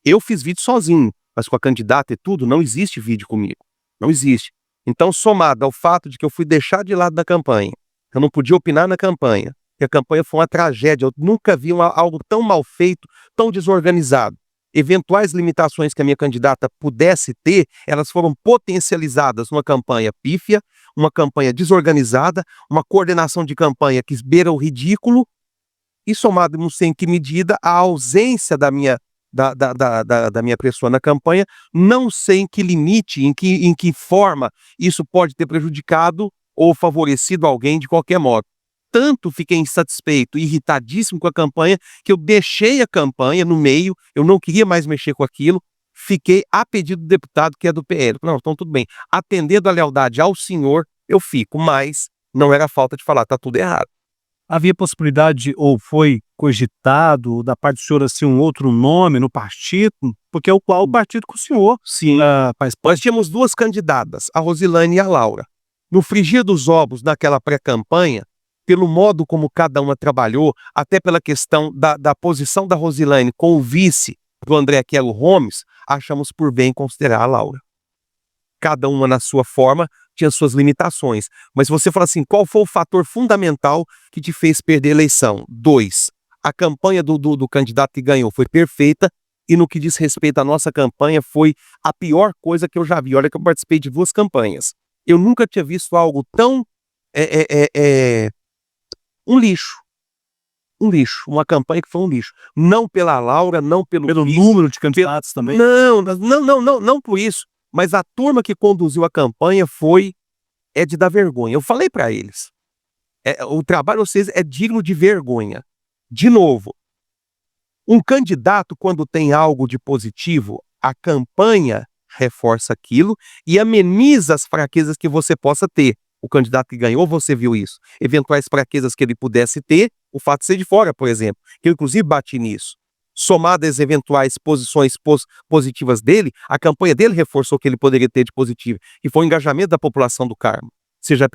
Eu fiz vídeo sozinho, mas com a candidata e tudo, não existe vídeo comigo. Não existe. Então, somado ao fato de que eu fui deixar de lado da campanha, eu não podia opinar na campanha, que a campanha foi uma tragédia, eu nunca vi algo tão mal feito, tão desorganizado. Eventuais limitações que a minha candidata pudesse ter, elas foram potencializadas numa campanha pífia, uma campanha desorganizada, uma coordenação de campanha que beira o ridículo, e somado, não sei em que medida, a ausência da minha pessoa na campanha, não sei em que limite, em que forma isso pode ter prejudicado ou favorecido alguém de qualquer modo. Tanto fiquei insatisfeito, irritadíssimo com a campanha, que eu deixei a campanha no meio, eu não queria mais mexer com aquilo, fiquei a pedido do deputado que é do PL. Não, então tudo bem, atendendo a lealdade ao senhor, eu fico, mas não era falta de falar, tá tudo errado. Havia possibilidade, ou foi cogitado, da parte do senhor, assim, um outro nome no partido? Porque é o partido que o senhor faz parte. Nós tínhamos 2 candidatas, a Rosilane e a Laura. No frigir dos ovos, naquela pré-campanha, pelo modo como cada uma trabalhou, até pela questão da posição da Rosilane com o vice do André Aquelo Gomes, achamos por bem considerar a Laura. Cada uma na sua forma tinha suas limitações. Mas se você fala assim, qual foi o fator fundamental que te fez perder a eleição? 2. A campanha do candidato que ganhou foi perfeita, e no que diz respeito à nossa campanha foi a pior coisa que eu já vi. Olha que eu participei de 2 campanhas. Eu nunca tinha visto algo tão... um lixo. Um lixo. Uma campanha que foi um lixo. Não pela Laura, não pelo vice, número de candidatos também? Não por isso. Mas a turma que conduziu a campanha é de dar vergonha. Eu falei para eles. O trabalho de vocês é digno de vergonha. De novo, um candidato, quando tem algo de positivo, A campanha reforça aquilo e ameniza as fraquezas que você possa ter. O candidato que ganhou, você viu isso. Eventuais fraquezas que ele pudesse ter, o fato de ser de fora, por exemplo, que eu inclusive bati nisso. Somado às eventuais posições positivas dele, a campanha dele reforçou o que ele poderia ter de positivo, que foi o engajamento da população do Carmo, seja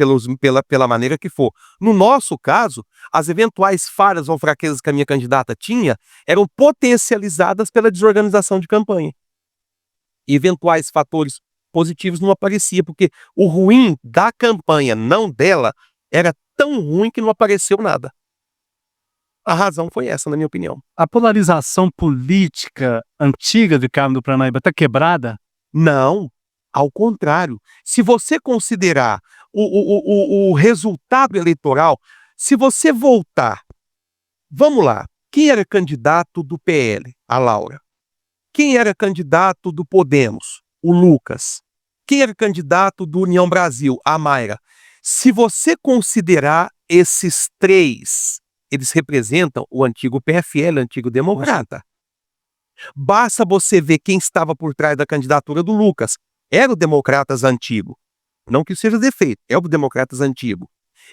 pela maneira que for. No nosso caso, as eventuais falhas ou fraquezas que a minha candidata tinha eram potencializadas pela desorganização de campanha. Eventuais fatores positivos não apareciam, porque o ruim da campanha, não dela, era tão ruim que não apareceu nada. A razão foi essa, na minha opinião. A polarização política antiga de Carmo do Paranaíba está quebrada? Não, ao contrário. Se você considerar o resultado eleitoral, se você voltar, vamos lá, quem era candidato do PL? A Laura. Quem era candidato do Podemos? O Lucas. Quem era candidato do União Brasil? A Mayra. Se você considerar esses três, eles representam o antigo PFL, o antigo democrata. Basta você ver quem estava por trás da candidatura do Lucas. Era o Democratas antigo. Não que isso seja defeito, é o Democratas antigo.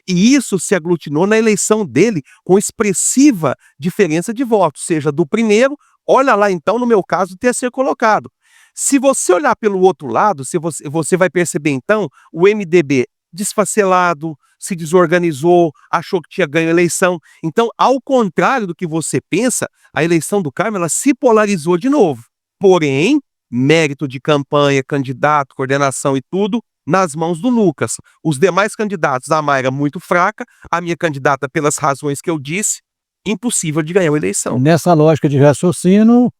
E isso se aglutinou na eleição dele com expressiva diferença de votos, seja do primeiro, olha lá então, no meu caso, terceiro colocado. Se você olhar pelo outro lado, você vai perceber então o MDB desfacelado, se desorganizou, achou que tinha ganho a eleição. Então, ao contrário do que você pensa, a eleição do Carmo ela se polarizou de novo. Porém, mérito de campanha, candidato, coordenação e tudo, nas mãos do Lucas. Os demais candidatos, a Mayra muito fraca, a minha candidata, pelas razões que eu disse, impossível de ganhar a eleição. Nessa lógica de raciocínio,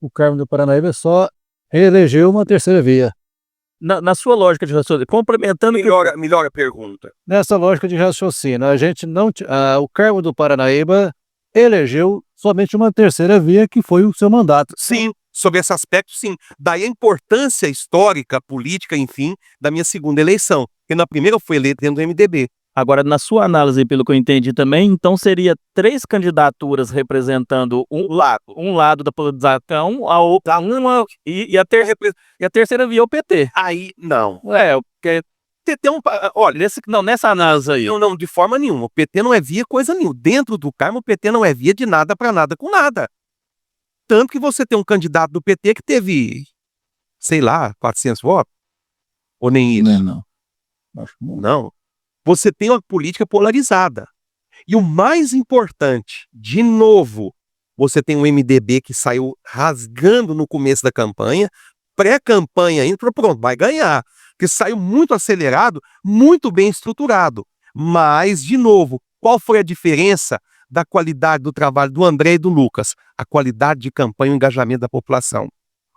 o Carmo do Paranaíba só reelegeu uma terceira via. Na sua lógica de raciocínio, complementando... Melhor a pergunta. Nessa lógica de raciocínio, a gente não, o Carmo do Paranaíba elegeu somente uma terceira via, que foi o seu mandato. Sim, sobre esse aspecto, sim. Daí a importância histórica, política, enfim, da minha segunda eleição. Porque na primeira eu fui eleito dentro do MDB. Agora, na sua análise, pelo que eu entendi também, então seria 3 candidaturas representando um lado da polarização, a outra, e a terceira via é o PT. Aí, não. Porque PT olha, nessa análise aí. não, de forma nenhuma. O PT não é via coisa nenhuma. Dentro do Carmo, o PT não é via de nada para nada com nada. Tanto que você tem um candidato do PT que teve, sei lá, 400 votos. Ou nem isso. Não. Não. Você tem uma política polarizada. E o mais importante, de novo, você tem um MDB que saiu rasgando no começo da campanha, pré-campanha ainda, pronto, vai ganhar. Que saiu muito acelerado, muito bem estruturado. Mas, de novo, qual foi a diferença da qualidade do trabalho do André e do Lucas? A qualidade de campanha e o engajamento da população.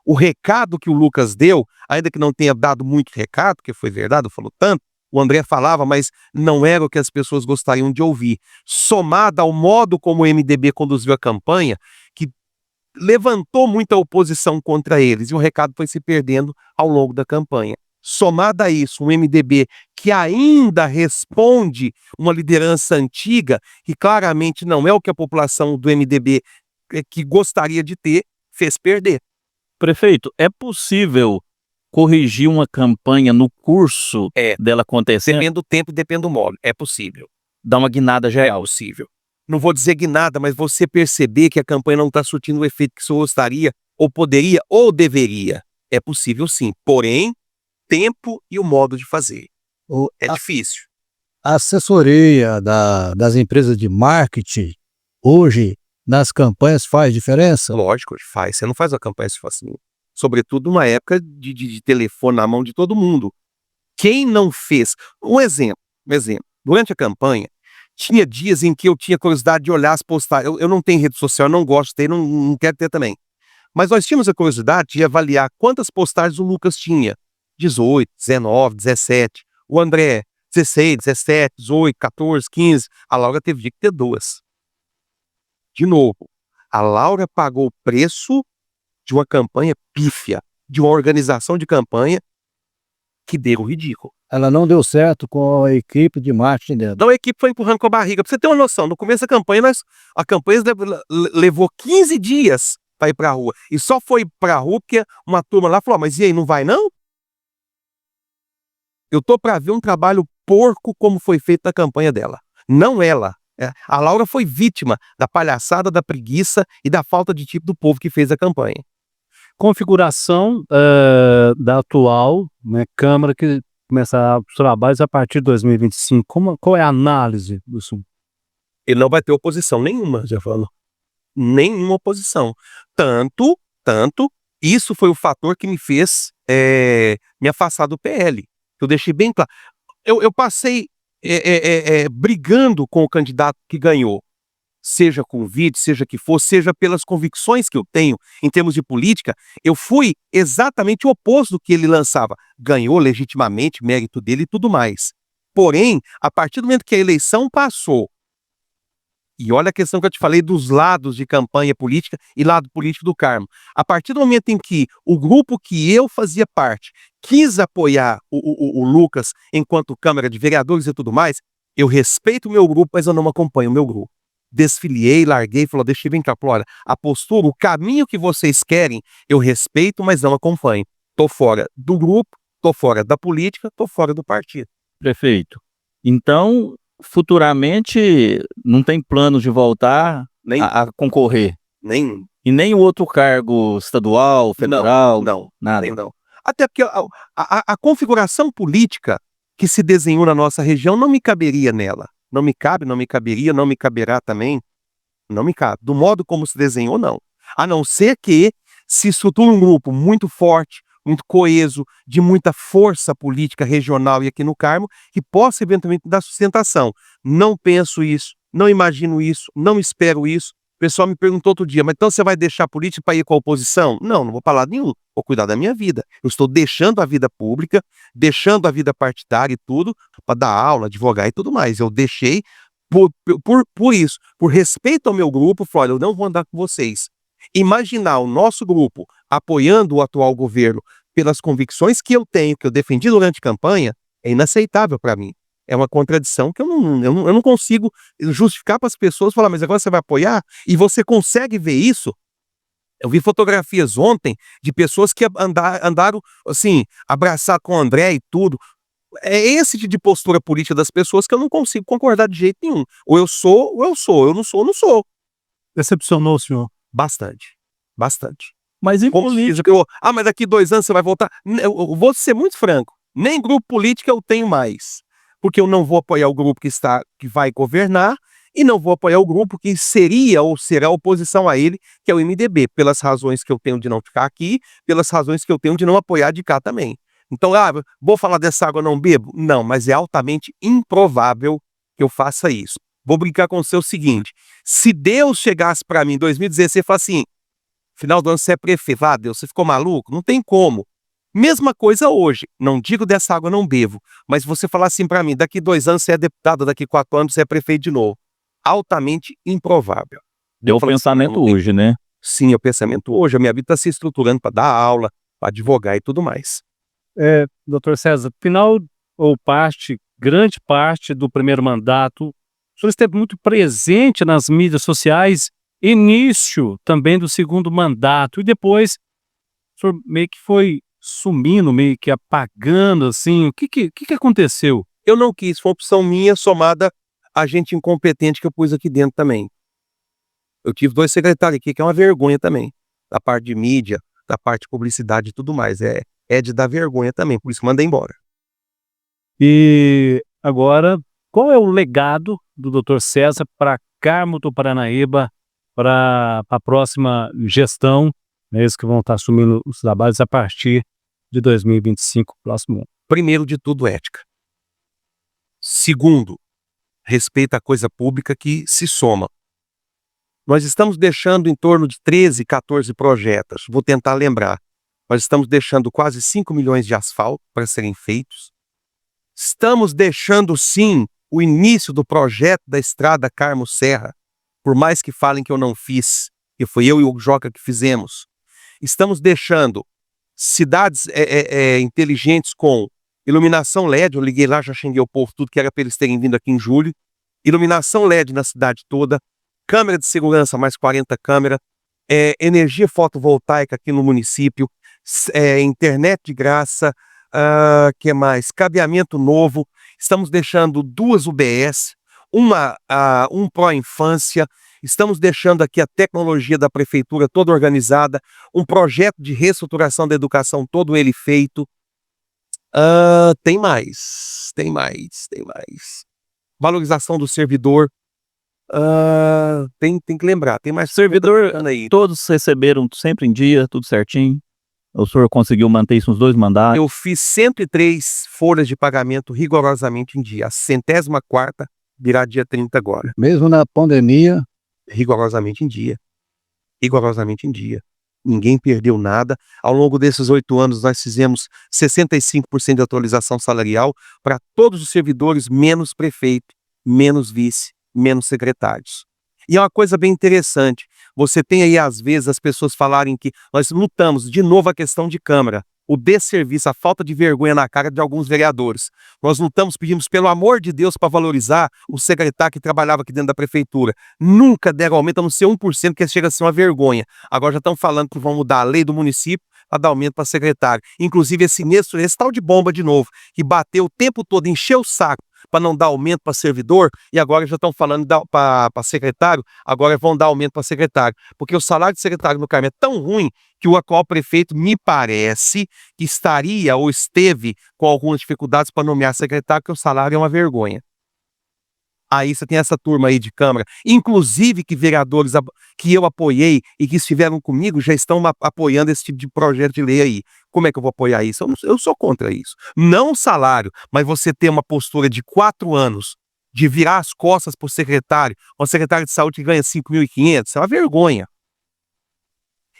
O recado que o Lucas deu, ainda que não tenha dado muito recado, porque foi verdade, falou tanto, o André falava, mas não era o que as pessoas gostariam de ouvir. Somada ao modo como o MDB conduziu a campanha, que levantou muita oposição contra eles, e o recado foi se perdendo ao longo da campanha. Somada a isso, um MDB que ainda responde uma liderança antiga, que claramente não é o que a população do MDB que gostaria de ter, fez perder. Prefeito, é possível corrigir uma campanha no curso dela acontecer? Depende do tempo e depende do modo. É possível. Dar uma guinada É geral. possível. Não vou dizer guinada, mas você perceber que a campanha não está surtindo o efeito que você gostaria, ou poderia, ou deveria. É possível sim. Porém, tempo e o modo de fazer. É difícil. A assessoria das empresas de marketing hoje nas campanhas faz diferença? Lógico, faz. Você não faz uma campanha se for assim. Sobretudo numa época de telefone na mão de todo mundo. Quem não fez? Um exemplo. Durante a campanha, tinha dias em que eu tinha curiosidade de olhar as postagens. Eu não tenho rede social, eu não gosto de ter, não quero ter também. Mas nós tínhamos a curiosidade de avaliar quantas postagens o Lucas tinha. 18, 19, 17. O André, 16, 17, 18, 14, 15. A Laura teve dia que ter 2. De novo, a Laura pagou o preço de uma campanha pífia, de uma organização de campanha que deu ridículo. Ela não deu certo com a equipe de marketing dela. Então a equipe foi empurrando com a barriga. Pra você ter uma noção, no começo da campanha, a campanha levou 15 dias para ir para a rua. E só foi para a rua porque uma turma lá falou: mas e aí, não vai não? Eu tô para ver um trabalho porco como foi feito na campanha dela. Não ela. A Laura foi vítima da palhaçada, da preguiça e da falta de tipo do povo que fez a campanha. Configuração da atual, né, Câmara que começará os trabalhos a partir de 2025. Qual é a análise disso? Ele não vai ter oposição nenhuma, já falando. Nenhuma oposição. Tanto, isso foi o fator que me fez me afastar do PL. Eu deixei bem claro. Eu passei brigando com o candidato que ganhou. Seja com vídeo, seja que for, seja pelas convicções que eu tenho em termos de política, eu fui exatamente o oposto do que ele lançava. Ganhou legitimamente, mérito dele e tudo mais. Porém, a partir do momento que a eleição passou, e olha a questão que eu te falei dos lados de campanha política e lado político do Carmo. A partir do momento em que o grupo que eu fazia parte quis apoiar o Lucas enquanto Câmara de Vereadores e tudo mais, eu respeito o meu grupo, mas eu não acompanho o meu grupo. Desfiliei, larguei, falou, deixa eu bem cá, olha, a postura, o caminho que vocês querem, eu respeito, mas não acompanho. Tô fora do grupo, tô fora da política, tô fora do partido. Prefeito, então, futuramente, não tem planos de voltar Nem, a concorrer? nem, E nem outro cargo estadual, federal? não, Nada? nem não. Até porque a configuração política que se desenhou na nossa região não me caberia nela. Não me cabe, não me caberia, não me caberá também. Não me cabe. Do modo como se desenhou, não. A não ser que se estruture um grupo muito forte, muito coeso, de muita força política regional e aqui no Carmo, que possa eventualmente dar sustentação. Não penso isso, não imagino isso, não espero isso. O pessoal me perguntou outro dia, mas então você vai deixar a política para ir com a oposição? Não, não vou para lado nenhum. Vou cuidar da minha vida. Eu estou deixando a vida pública, deixando a vida partidária e tudo, para dar aula, advogar e tudo mais. Eu deixei por isso, por respeito ao meu grupo, falei, olha, eu não vou andar com vocês. Imaginar o nosso grupo apoiando o atual governo pelas convicções que eu tenho, que eu defendi durante a campanha, é inaceitável para mim. É uma contradição que eu não consigo justificar para as pessoas, falar, mas agora você vai apoiar? E você consegue ver isso? Eu vi fotografias ontem de pessoas que andaram, assim, abraçar com o André e tudo. É esse tipo de postura política das pessoas que eu não consigo concordar de jeito nenhum. Ou eu sou, eu não sou, eu não sou. Decepcionou o senhor? Bastante, bastante. Mas em Como se diz, política, mas daqui 2 anos você vai voltar. Eu vou ser muito franco, nem grupo político eu tenho mais. Porque eu não vou apoiar o grupo que vai governar e não vou apoiar o grupo que seria ou será oposição a ele, que é o MDB, pelas razões que eu tenho de não ficar aqui, pelas razões que eu tenho de não apoiar de cá também. Então, vou falar dessa água não bebo? Não, mas é altamente improvável que eu faça isso. Vou brincar com o seguinte, se Deus chegasse para mim em 2016 e falasse assim, final do ano você é prefeito, Deus, você ficou maluco? Não tem como. Mesma coisa hoje, não digo dessa água não bebo, mas você falar assim para mim, daqui 2 anos você é deputado, daqui 4 anos você é prefeito de novo. Altamente improvável. deu o pensamento hoje, né? Sim, é o pensamento hoje. A minha vida está se estruturando para dar aula, para advogar e tudo mais. Doutor César, final ou grande parte do primeiro mandato, o senhor esteve muito presente nas mídias sociais, início também do segundo mandato, e depois o senhor meio que foi sumindo, meio que apagando, assim, o que aconteceu? Eu não quis, foi uma opção minha somada a gente incompetente que eu pus aqui dentro também. Eu tive 2 secretários aqui, que é uma vergonha também, da parte de mídia, da parte de publicidade e tudo mais, é de dar vergonha também, por isso que mandei embora. E agora, qual é o legado do Dr. César para Carmo do Paranaíba, para a próxima gestão, eles que vão estar assumindo os trabalhos a partir de 2025, próximo ano? Primeiro de tudo, ética. Segundo, respeito à coisa pública que se soma. Nós estamos deixando em torno de 13, 14 projetos, vou tentar lembrar. Nós estamos deixando quase 5 milhões de asfalto para serem feitos. Estamos deixando, sim, o início do projeto da estrada Carmo-Serra, por mais que falem que eu não fiz, que foi eu e o Joca que fizemos. Estamos deixando cidades inteligentes com iluminação LED, eu liguei lá, já xinguei o povo tudo que era para eles terem vindo aqui em julho, iluminação LED na cidade toda, câmera de segurança, mais 40 câmeras, energia fotovoltaica aqui no município, internet de graça, que mais? Cabeamento novo, estamos deixando 2 UBS, um pró-infância, estamos deixando aqui a tecnologia da prefeitura toda organizada, um projeto de reestruturação da educação todo ele feito. Tem mais. Valorização do servidor. Tem que lembrar, tem mais Servidor, aí. todos receberam sempre em dia, tudo certinho. O senhor conseguiu manter isso nos 2 mandatos? Eu fiz 103 folhas de pagamento rigorosamente em dia. A 104ª virá dia 30 agora. Mesmo na pandemia, Rigorosamente em dia. Rigorosamente em dia. Ninguém perdeu nada. Ao longo desses 8 anos, nós fizemos 65% de atualização salarial para todos os servidores, menos prefeito, menos vice, menos secretários. E é uma coisa bem interessante. Você tem aí, às vezes, as pessoas falarem que nós lutamos de novo a questão de Câmara, o desserviço, a falta de vergonha na cara de alguns vereadores. Nós lutamos, pedimos, pelo amor de Deus, para valorizar o secretário que trabalhava aqui dentro da prefeitura. Nunca deram aumento, a não ser 1%, que chega a ser uma vergonha. Agora já estão falando que vão mudar a lei do município para dar aumento para secretário. Inclusive esse tal de bomba de novo, que bateu o tempo todo, encheu o saco para não dar aumento para servidor, e agora já estão falando para secretário, agora vão dar aumento para secretário. Porque o salário de secretário no Carmo é tão ruim que o atual prefeito, me parece, que estaria ou esteve com algumas dificuldades para nomear secretário, porque o salário é uma vergonha. Aí você tem essa turma aí de Câmara, inclusive que vereadores que eu apoiei e que estiveram comigo já estão apoiando esse tipo de projeto de lei aí. Como é que eu vou apoiar isso? Eu sou contra isso. Não o salário, mas você ter uma postura de 4 anos, de virar as costas para o secretário, uma secretária de saúde que ganha 5.500, é uma vergonha.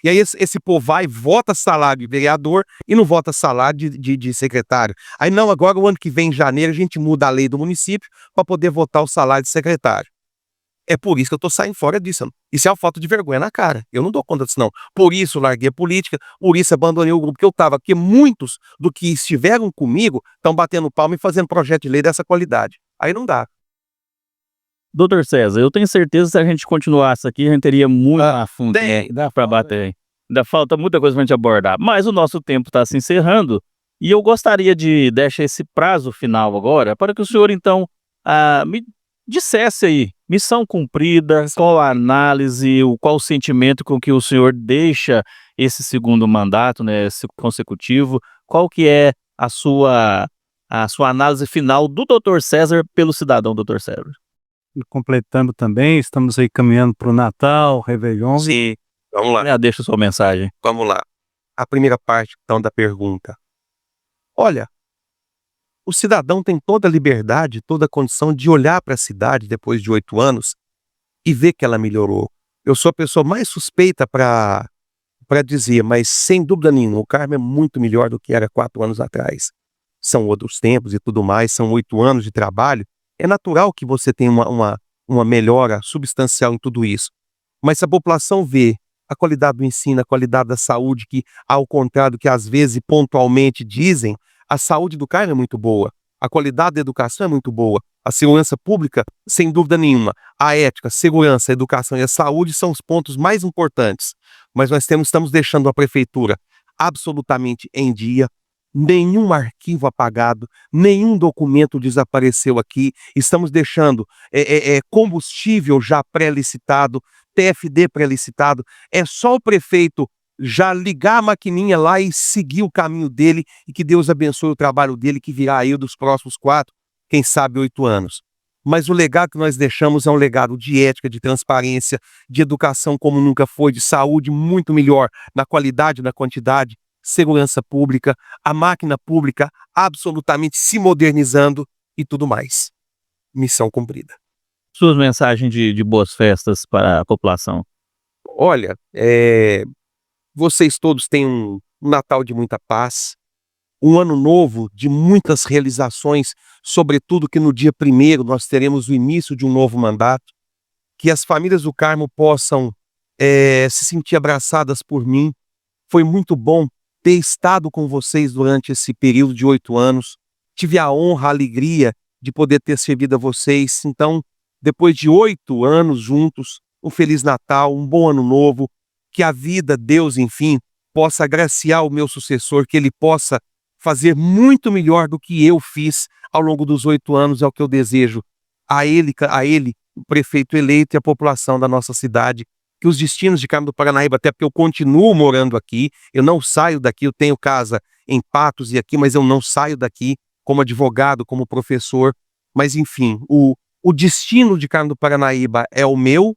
E aí esse povo vai e vota salário de vereador e não vota salário de secretário. Aí não, agora o ano que vem, em janeiro, a gente muda a lei do município para poder votar o salário de secretário. É por isso que eu estou saindo fora disso. Isso é uma falta de vergonha na cara. Eu não dou conta disso, não. Por isso larguei a política, por isso abandonei o grupo que eu estava. Porque muitos do que estiveram comigo estão batendo palma e fazendo projeto de lei dessa qualidade. Aí não dá. Doutor César, eu tenho certeza que se a gente continuasse aqui, a gente teria muito assunto para bater. Ainda falta muita coisa para a gente abordar. Mas o nosso tempo está se encerrando e eu gostaria de deixar esse prazo final agora para que o senhor, então, me dissesse aí, missão cumprida, qual a análise, qual o sentimento com que o senhor deixa esse segundo mandato, né, esse consecutivo, qual que é a sua análise final do doutor César pelo cidadão doutor César? Completando também, estamos aí caminhando para o Natal, Réveillon. Sim, vamos lá. Deixa sua mensagem. Vamos lá. A primeira parte, então, da pergunta. Olha, o cidadão tem toda a liberdade, toda a condição de olhar para a cidade depois de 8 anos e ver que ela melhorou. Eu sou a pessoa mais suspeita para dizer, mas sem dúvida nenhuma, o Carmo é muito melhor do que era 4 anos atrás. São outros tempos e tudo mais, são 8 anos de trabalho. É natural que você tenha uma melhora substancial em tudo isso. Mas se a população vê a qualidade do ensino, a qualidade da saúde, que ao contrário do que às vezes pontualmente dizem, a saúde do Carmo é muito boa, a qualidade da educação é muito boa, a segurança pública, sem dúvida nenhuma, a ética, a segurança, a educação e a saúde são os pontos mais importantes. Mas nós estamos deixando a prefeitura absolutamente em dia, nenhum arquivo apagado, nenhum documento desapareceu aqui, estamos deixando combustível já pré-licitado, TFD pré-licitado, é só o prefeito já ligar a maquininha lá e seguir o caminho dele e que Deus abençoe o trabalho dele que virá aí dos próximos 4, quem sabe 8 anos. Mas o legado que nós deixamos é um legado de ética, de transparência, de educação como nunca foi, de saúde muito melhor, na qualidade e na quantidade, segurança pública, a máquina pública absolutamente se modernizando e tudo mais. Missão cumprida. Suas mensagens de boas festas para a população. Olha, vocês todos têm um Natal de muita paz, um ano novo de muitas realizações, sobretudo que no dia 1º nós teremos o início de um novo mandato, que as famílias do Carmo possam se sentir abraçadas por mim. Foi muito bom ter estado com vocês durante esse período de 8 anos. Tive a honra, a alegria de poder ter servido a vocês. Então, depois de 8 anos juntos, um Feliz Natal, um bom Ano Novo, que a vida, Deus, enfim, possa agraciar o meu sucessor, que ele possa fazer muito melhor do que eu fiz ao longo dos 8 anos, é o que eu desejo a ele, o prefeito eleito e a população da nossa cidade, que os destinos de Carmo do Paranaíba, até porque eu continuo morando aqui, eu não saio daqui, eu tenho casa em Patos e aqui, mas eu não saio daqui como advogado, como professor, mas enfim, o destino de Carmo do Paranaíba é o meu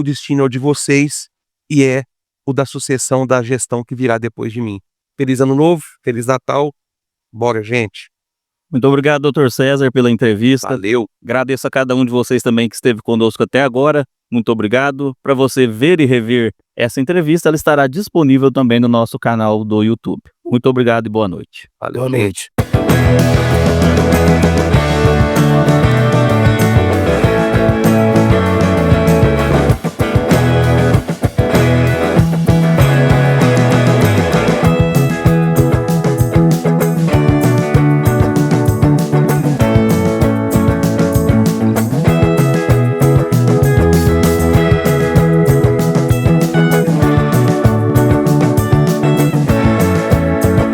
destino é o de vocês e é o da sucessão da gestão que virá depois de mim. Feliz Ano Novo, Feliz Natal, bora gente. Muito obrigado, doutor César, pela entrevista. Valeu. Agradeço a cada um de vocês também que esteve conosco até agora. Muito obrigado. Para você ver e rever essa entrevista, ela estará disponível também no nosso canal do YouTube. Muito obrigado e boa noite. Valeu, Boa gente. noite.